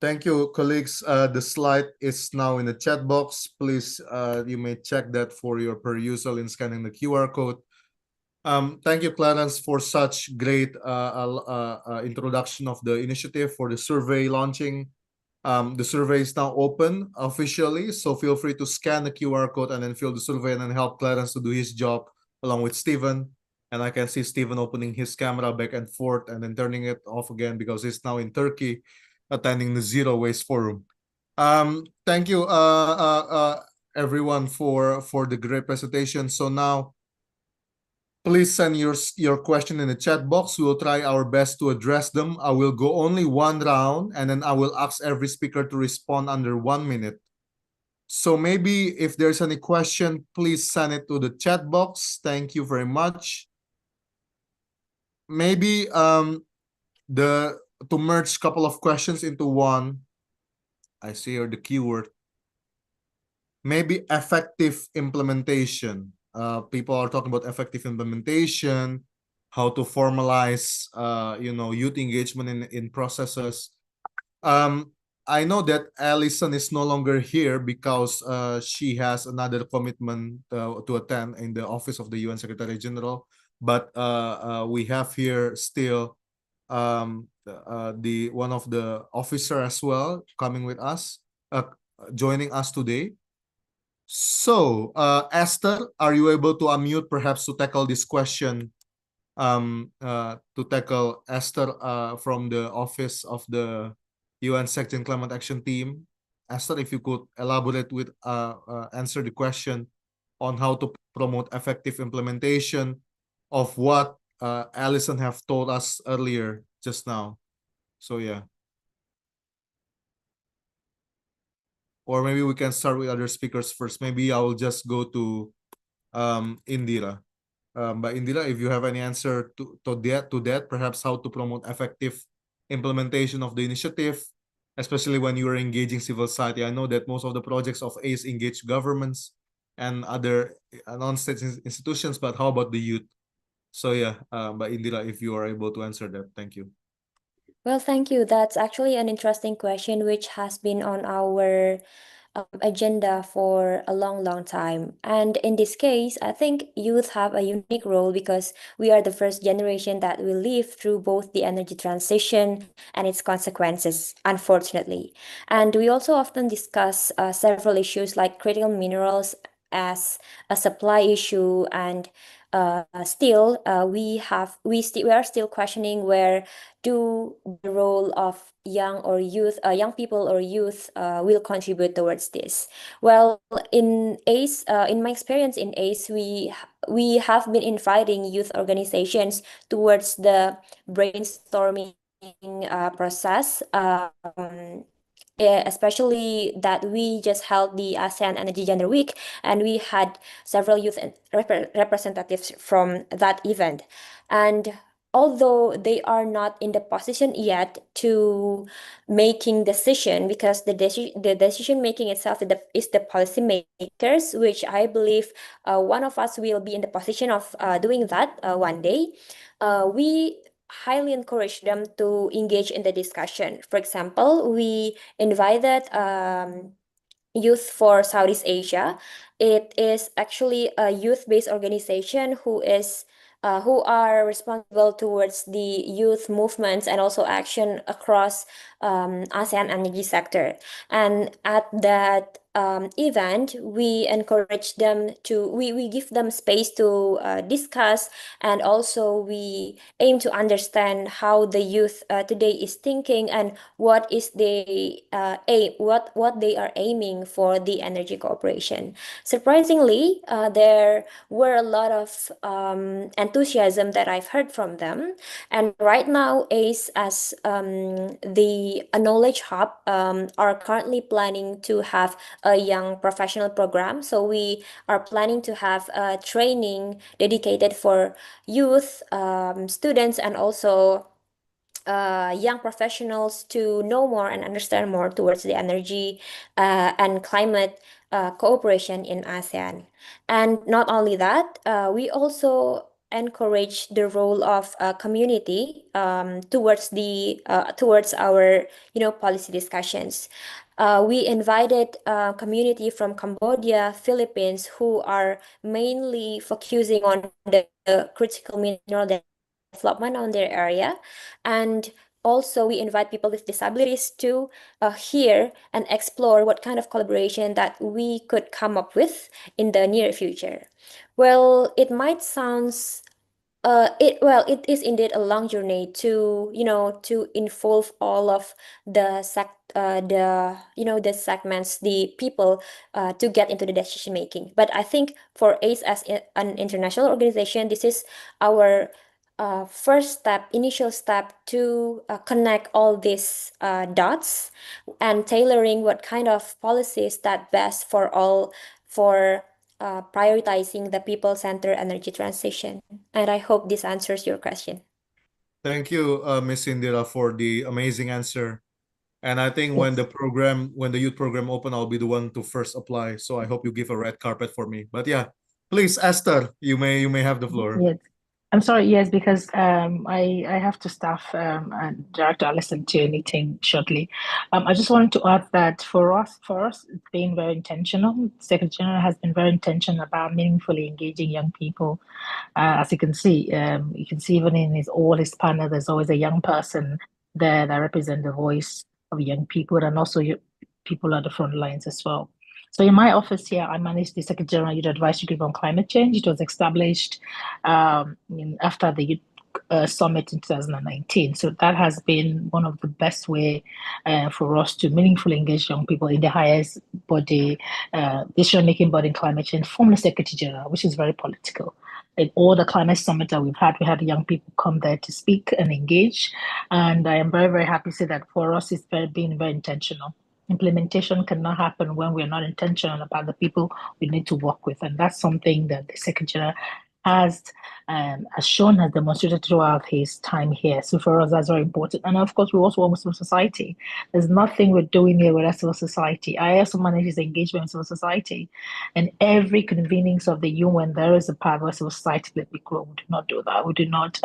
A: Thank you, colleagues. The slide is now in the chat box. Please, you may check that for your perusal in scanning the QR code. Thank you, Clarence, for such great introduction of the initiative for the survey launching. The survey is now open officially, so feel free to scan the QR code and then fill the survey and then help Clarence to do his job along with Stephen. And I can see Stephen opening his camera back and forth and then turning it off again because he's now in Turkey attending the Zero Waste Forum. Thank you, everyone, for the great presentation. So now, please send your question in the chat box. We will try our best to address them. I will go only one round, and then I will ask every speaker to respond under 1 minute. So maybe if there's any question, please send it to the chat box. Thank you very much. Maybe to merge couple of questions into one. I see here the keyword. Maybe effective implementation. People are talking about effective implementation, how to formalize youth engagement in processes. I know that Alison is no longer here because she has another commitment to attend in the office of the UN Secretary General. But we have here still the one of the officer as well coming with us, joining us today. So, Esther, are you able to unmute perhaps to tackle this question? To tackle Esther from the office of the UN Section Climate Action Team. Esther, if you could elaborate with answer the question on how to promote effective implementation of what Alison have told us earlier just now. So yeah. Or maybe we can start with other speakers first. Maybe I will just go to Indira. But Indira, if you have any answer to that, perhaps how to promote effective implementation of the initiative, especially when you are engaging civil society. I know that most of the projects of ACE engage governments and other non-state institutions, but how about the youth? So yeah, but Indira, if you are able to answer that, thank you.
G: Well, thank you. That's actually an interesting question, which has been on our agenda for a long, long time. And in this case, I think youth have a unique role because we are the first generation that will live through both the energy transition and its consequences, unfortunately. And we also often discuss several issues like critical minerals as a supply issue, and still we are still questioning where do the role of young people or youth will contribute towards this. Well, in ACE, in my experience in ACE, we have been inviting youth organizations towards the brainstorming process. Especially that we just held the ASEAN Energy Gender Week, and we had several youth representatives from that event. And although they are not in the position yet to making decision, because the decision making itself is the policy makers, which I believe one of us will be in the position of doing that one day. We highly encourage them to engage in the discussion. For example, we invited Youth for Southeast Asia. It is actually a youth-based organization who are responsible towards the youth movements and also action across ASEAN energy sector. And at that event, we encourage them to we give them space to discuss, and also we aim to understand how the youth today is thinking and what is the what they are aiming for the energy cooperation. Surprisingly, there were a lot of enthusiasm that I've heard from them. And right now, ACE as the a knowledge hub are currently planning to have a young professional program. So we are planning to have a training dedicated for youth students and also young professionals to know more and understand more towards the energy and climate cooperation in ASEAN. And not only that, we also encourage the role of community towards our policy discussions. We invited community from Cambodia, Philippines, who are mainly focusing on the critical mineral development on their area. And also we invite people with disabilities to hear and explore what kind of collaboration that we could come up with in the near future. Well, it might sounds it is indeed a long journey to to involve all of the the segments, the people to get into the decision making. But I think for ACE as an international organization, this is our first step, initial step to connect all these dots and tailoring what kind of policies that best for all for prioritizing the people-centered energy transition. And I hope this answers your question.
A: Thank you, Miss Indira, for the amazing answer. And I think when the youth program open, I'll be the one to first apply. So I hope you give a red carpet for me. But yeah, please, Esther, you may have the floor.
J: Yes. I'm sorry, yes, because I have to staff and Director Alison to a meeting shortly. I just wanted to add that for us, it's been very intentional. Secretary General has been very intentional about meaningfully engaging young people. As you can see even in all his panel, there's always a young person there that represents the voice of young people and also people at the front lines as well. So in my office here, I manage the Secretary General Youth Advisory Group on Climate Change. It was established after the Youth Summit in 2019. So that has been one of the best way for us to meaningfully engage young people in the highest body, decision-making body in climate change, formerly Secretary General, which is very political. In all the climate summit that we had young people come there to speak and engage. And I am very, very happy to say that for us, it's been very intentional. Implementation cannot happen when we're not intentional about the people we need to work with. And that's something that the Secretary has shown, has demonstrated throughout his time here. So for us, that's very important. And of course, we also work with civil society. There's nothing we're doing here without civil society. I also manage his engagement with civil society. And every convenings of the UN, there is a part where civil society let me grow. We do not do that. We do not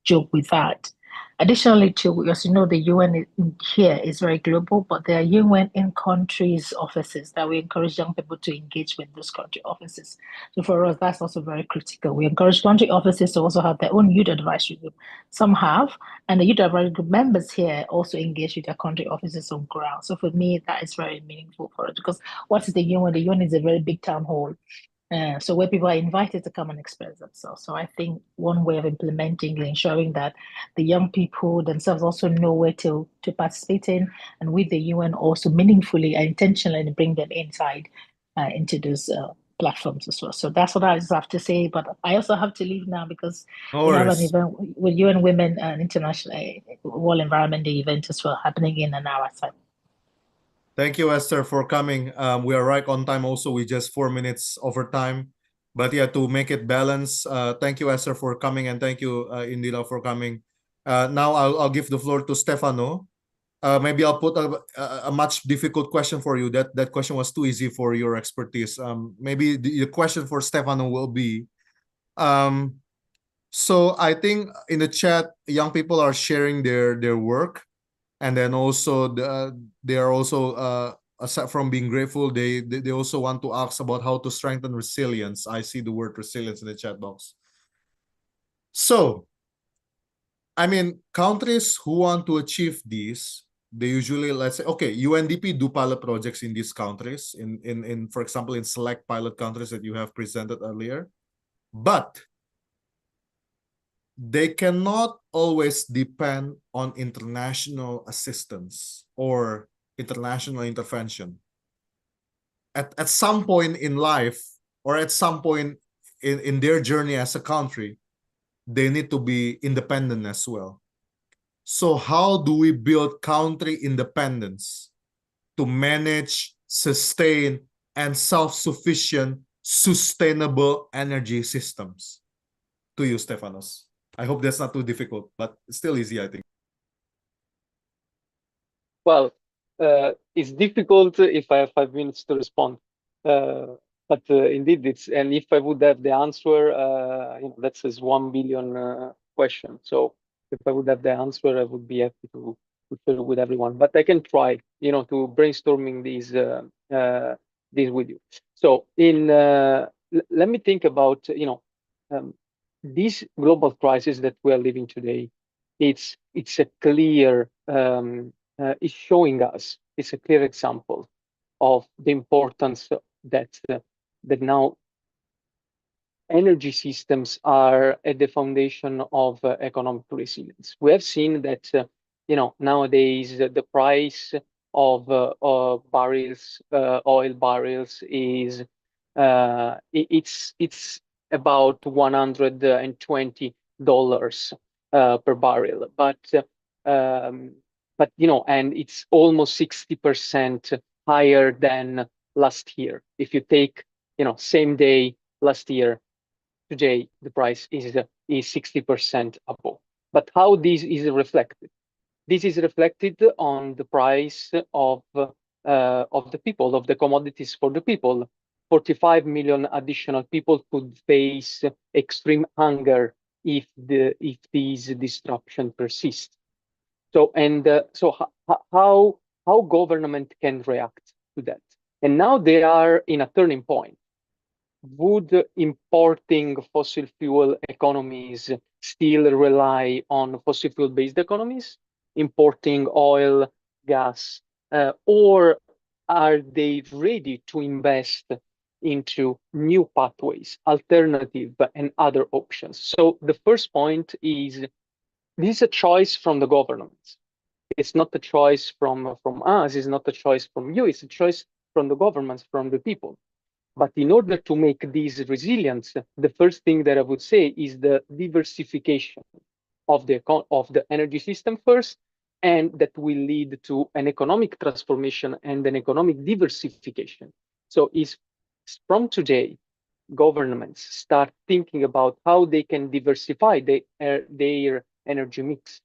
J: joke with that. Additionally, too, as you know, the UN here is very global, but there are UN in countries offices that we encourage young people to engage with those country offices. So for us, that's also very critical. We encourage country offices to also have their own youth advisory group. Some have, and the youth advisory group members here also engage with their country offices on ground. So for me, that is very meaningful for us because what is the UN? The UN is a very big town hall. So where people are invited to come and express themselves. So I think one way of implementing and ensuring that the young people themselves also know where to participate in, and with the UN also meaningfully and intentionally bring them inside into those platforms as well. So that's what I just have to say. But I also have to leave now because we have an event with UN Women and International World Environment Day event as well happening in an hour's time.
A: Thank you, Esther, for coming. We are right on time also. We just 4 minutes over time. But yeah, to make it balance, thank you, Esther, for coming. And thank you, Indira, for coming. Now I'll give the floor to Stefano. Maybe I'll put a much difficult question for you. That question was too easy for your expertise. Maybe the question for Stefano will be, so I think in the chat, young people are sharing their work. And then also they are also aside from being grateful, they also want to ask about how to strengthen resilience. I see the word resilience in the chat box. So, I mean, countries who want to achieve this, they usually, let's say, okay, UNDP do pilot projects in these countries, in for example, in select pilot countries that you have presented earlier, but they cannot always depend on international assistance or international intervention. At some point in life, or at some point in their journey as a country, they need to be independent as well. So how do we build country independence to manage, sustain, and self-sufficient, sustainable energy systems? To you, Stefanos. I hope that's not too difficult, but it's still easy, I think.
H: Well, it's difficult if I have 5 minutes to respond. But indeed, and if I would have the answer, that's a 1 billion question. So if I would have the answer, I would be happy to share with everyone. But I can try, to brainstorming these with you. So let me think about, this global crisis that we are living today. It's a clear, it's showing us, it's a clear example of the importance that now energy systems are at the foundation of economic resilience. We have seen that nowadays the price of barrels, oil barrels, is it's about $120 per barrel. But you know, and it's almost 60% higher than last year. If you take, you know, same day last year, today the price is 60% above. But how this is reflected? This is reflected on the price of the people, of the commodities for the people. 45 million additional people could face extreme hunger if these disruption persist. So how government can react to that? And now they are in a turning point. Would importing fossil fuel economies still rely on fossil fuel based economies, importing oil, gas, or are they ready to invest into new pathways, alternative and other options? So the first point is this is a choice from the governments. It's not a choice from us, it's not a choice from you, it's a choice from the governments, from the people. But in order to make these resilient, the first thing that I would say is the diversification of the energy system first, and that will lead to an economic transformation and an economic diversification. So is from today, governments start thinking about how they can diversify their energy mix.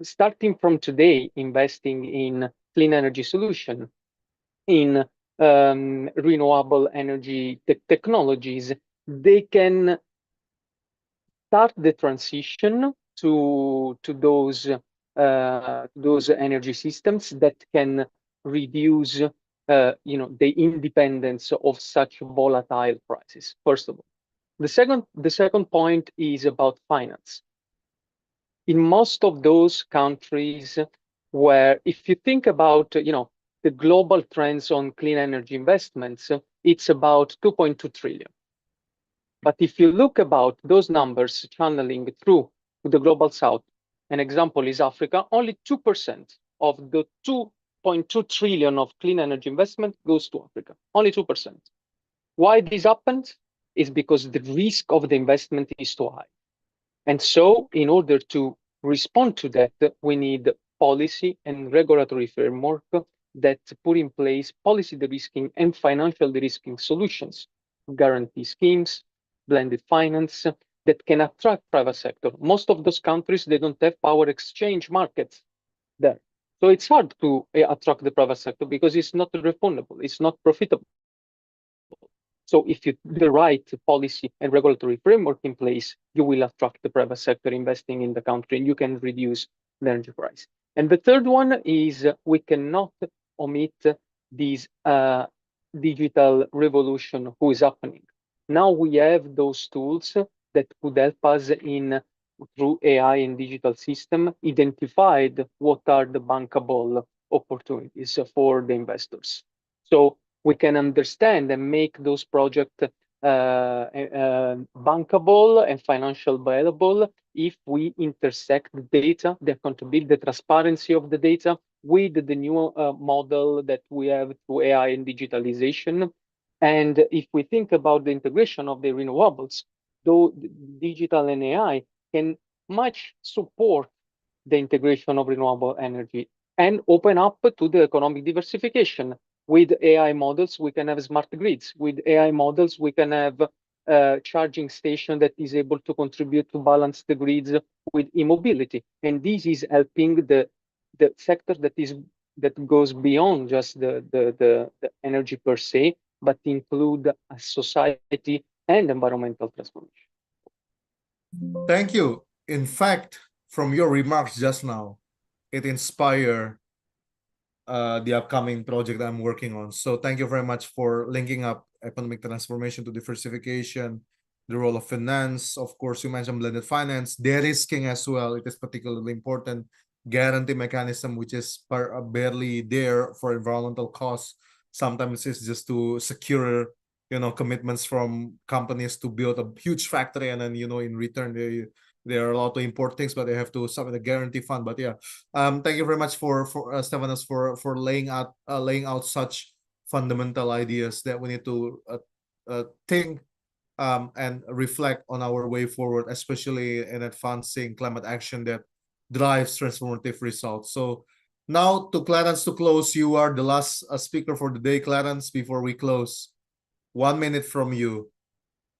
H: Starting from today, investing in clean energy solution, in renewable energy technologies, they can start the transition to those energy systems that can reduce you know, the independence of such volatile prices. First of all, the second point is about finance. In most of those countries where, if you think about, you know, the global trends on clean energy investments, it's about 2.2 trillion. But if you look about those numbers channeling through to the global south, an example is Africa, only 2% of the 2.2 trillion of clean energy investment goes to Africa, only 2%. Why this happened is because the risk of the investment is too high. And so in order to respond to that, we need policy and regulatory framework that put in place policy de-risking and financial de-risking solutions, guarantee schemes, blended finance that can attract private sector. Most of those countries, they don't have power exchange markets there. So it's hard to attract the private sector because it's not refundable, it's not profitable. So if you do the right policy and regulatory framework in place, you will attract the private sector investing in the country and you can reduce the energy price. And the third one is we cannot omit this digital revolution who is happening. Now we have those tools that could help us in, through AI and digital system, identified what are the bankable opportunities for the investors. So we can understand and make those projects bankable and financial viable if we intersect the data, the accountability, the transparency of the data with the new model that we have through AI and digitalization. And if we think about the integration of the renewables, though digital and AI can much support the integration of renewable energy and open up to the economic diversification. With AI models, we can have smart grids. With AI models, we can have a charging station that is able to contribute to balance the grids with e-mobility. And this is helping the sector that goes beyond just the energy per se, but include a society and environmental transformation.
A: Thank you. In fact, from your remarks just now, it inspired the upcoming project I'm working on. So thank you very much for linking up economic transformation to diversification, the role of finance. Of course, you mentioned blended finance, de-risking as well. It is particularly important. Guarantee mechanism, which is barely there for environmental costs. Sometimes it's just to secure, you know, commitments from companies to build a huge factory, and then, you know, in return they are allowed to import things, but they have to submit a guarantee fund. But yeah, thank you very much for Stefanos for laying out such fundamental ideas that we need to think and reflect on our way forward, especially in advancing climate action that drives transformative results. So now to Clarence to close, you are the last speaker for the day, Clarence, before we close. 1 minute from you.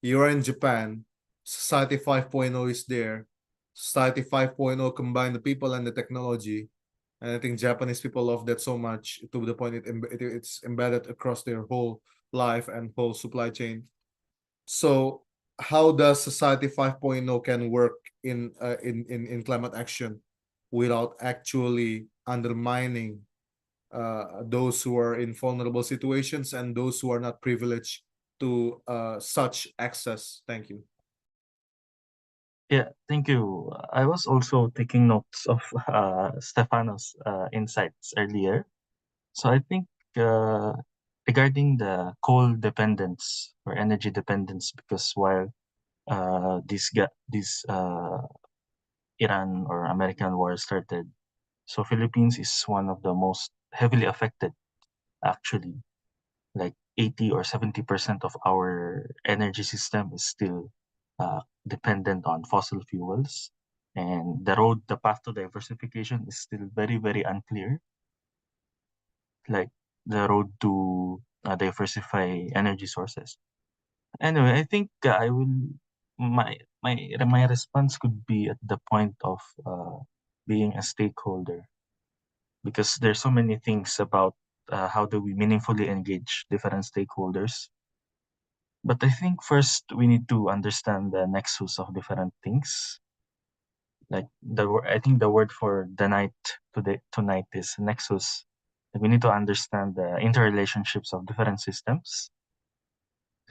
A: You're in Japan. Society 5.0 is there. Society 5.0 combine the people and the technology. And I think Japanese people love that so much to the point it's embedded across their whole life and whole supply chain. So how does Society 5.0 can work in climate action without actually undermining those who are in vulnerable situations and those who are not privileged to such access? Thank you.
I: Yeah, thank you. I was also taking notes of Stefano's insights earlier. So I think regarding the coal dependence or energy dependence, because while this Iran or American war started, so Philippines is one of the most heavily affected, actually. Like 80 or 70% of our energy system is still dependent on fossil fuels. And the path to diversification is still very, very unclear. Like the road to diversify energy sources. Anyway, I think my response could be at the point of being a stakeholder, because there's so many things about how do we meaningfully engage different stakeholders. But I think first we need to understand the nexus of different things. Like I think the word for tonight is nexus. Like we need to understand the interrelationships of different systems.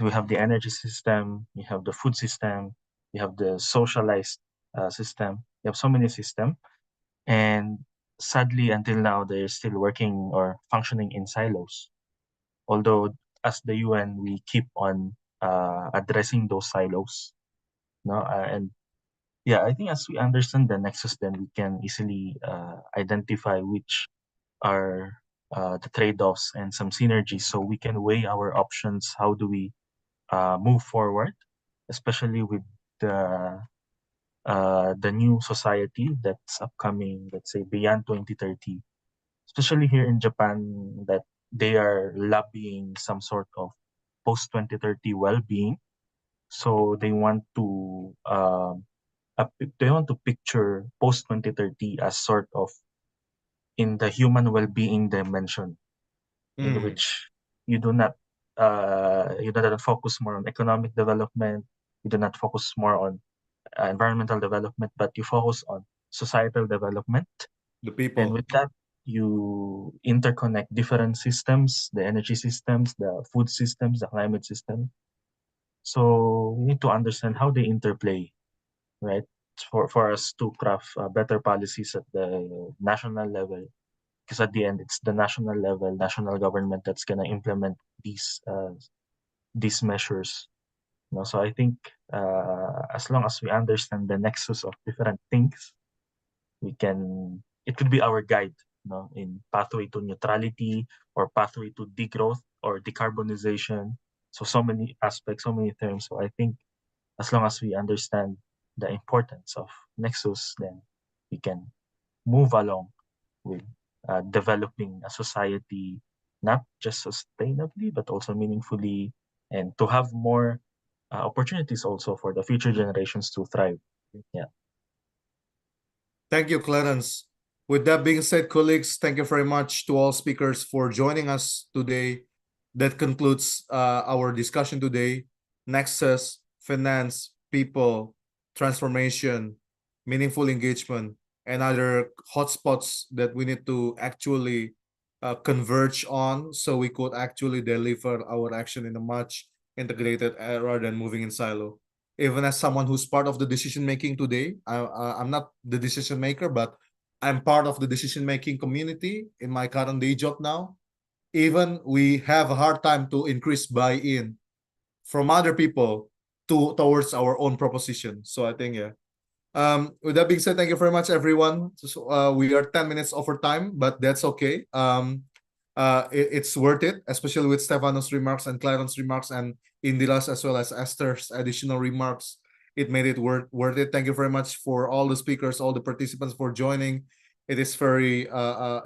I: We have the energy system, we have the food system, we have the socialized system. We have so many systems, and sadly, until now, they're still working or functioning in silos. Although, as the UN, we keep on addressing those silos. No, and yeah, I think as we understand the nexus, then we can easily identify which are the trade-offs and some synergies, so we can weigh our options. How do we move forward, especially with the new society that's upcoming, let's say beyond 2030, especially here in Japan, that they are lobbying some sort of post 2030 well-being. So they want to picture post 2030 as sort of in the human well-being dimension, in which you do not focus more on economic development, you do not focus more on environmental development, but you focus on societal development.
A: The people.
I: And with that, you interconnect different systems, the energy systems, the food systems, the climate system. So we need to understand how they interplay, right? For us to craft better policies at the national level, because at the end, it's the national level, national government that's gonna implement these measures. You know, so I think as long as we understand the nexus of different things, it could be our guide, you know, in pathway to neutrality or pathway to degrowth or decarbonization. So many aspects, so many terms. So I think as long as we understand the importance of nexus, then we can move along with developing a society, not just sustainably, but also meaningfully, and to have more opportunities also for the future generations to thrive. Yeah.
A: Thank you, Clarence. With that being said, colleagues, thank you very much to all speakers for joining us today. That concludes our discussion today. Nexus, finance, people, transformation, meaningful engagement, and other hotspots that we need to actually converge on, so we could actually deliver our action in a much integrated rather than moving in silo. Even as someone who's part of the decision making today, I'm not the decision maker, but I'm part of the decision making community in my current day job now. Even we have a hard time to increase buy-in from other people towards our own proposition. So I think, yeah. With that being said, thank you very much, everyone. So, we are 10 minutes over time, but that's okay. It's worth it, especially with Stefano's remarks and Clarence's remarks and Indira's as well as Esther's additional remarks. It made it worth it. Thank you very much for all the speakers, all the participants for joining. It is very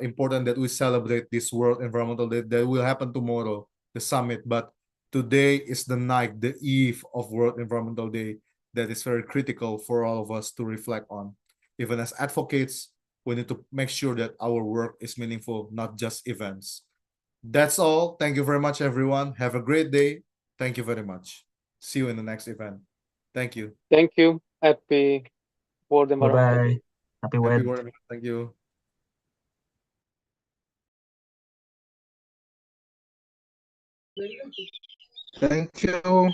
A: important that we celebrate this World Environmental Day that will happen tomorrow, the summit. But today is the night, the eve of World Environmental Day that is very critical for all of us to reflect on. Even as advocates, we need to make sure that our work is meaningful, not just events. That's all. Thank you very much, everyone. Have a great day. Thank you very much. See you in the next event. Thank you.
H: Thank you. Happy World
I: Bye
H: Environmental Day.
I: bye. Happy
A: Happy
I: Wed.
A: World. Thank you.
K: Thank you.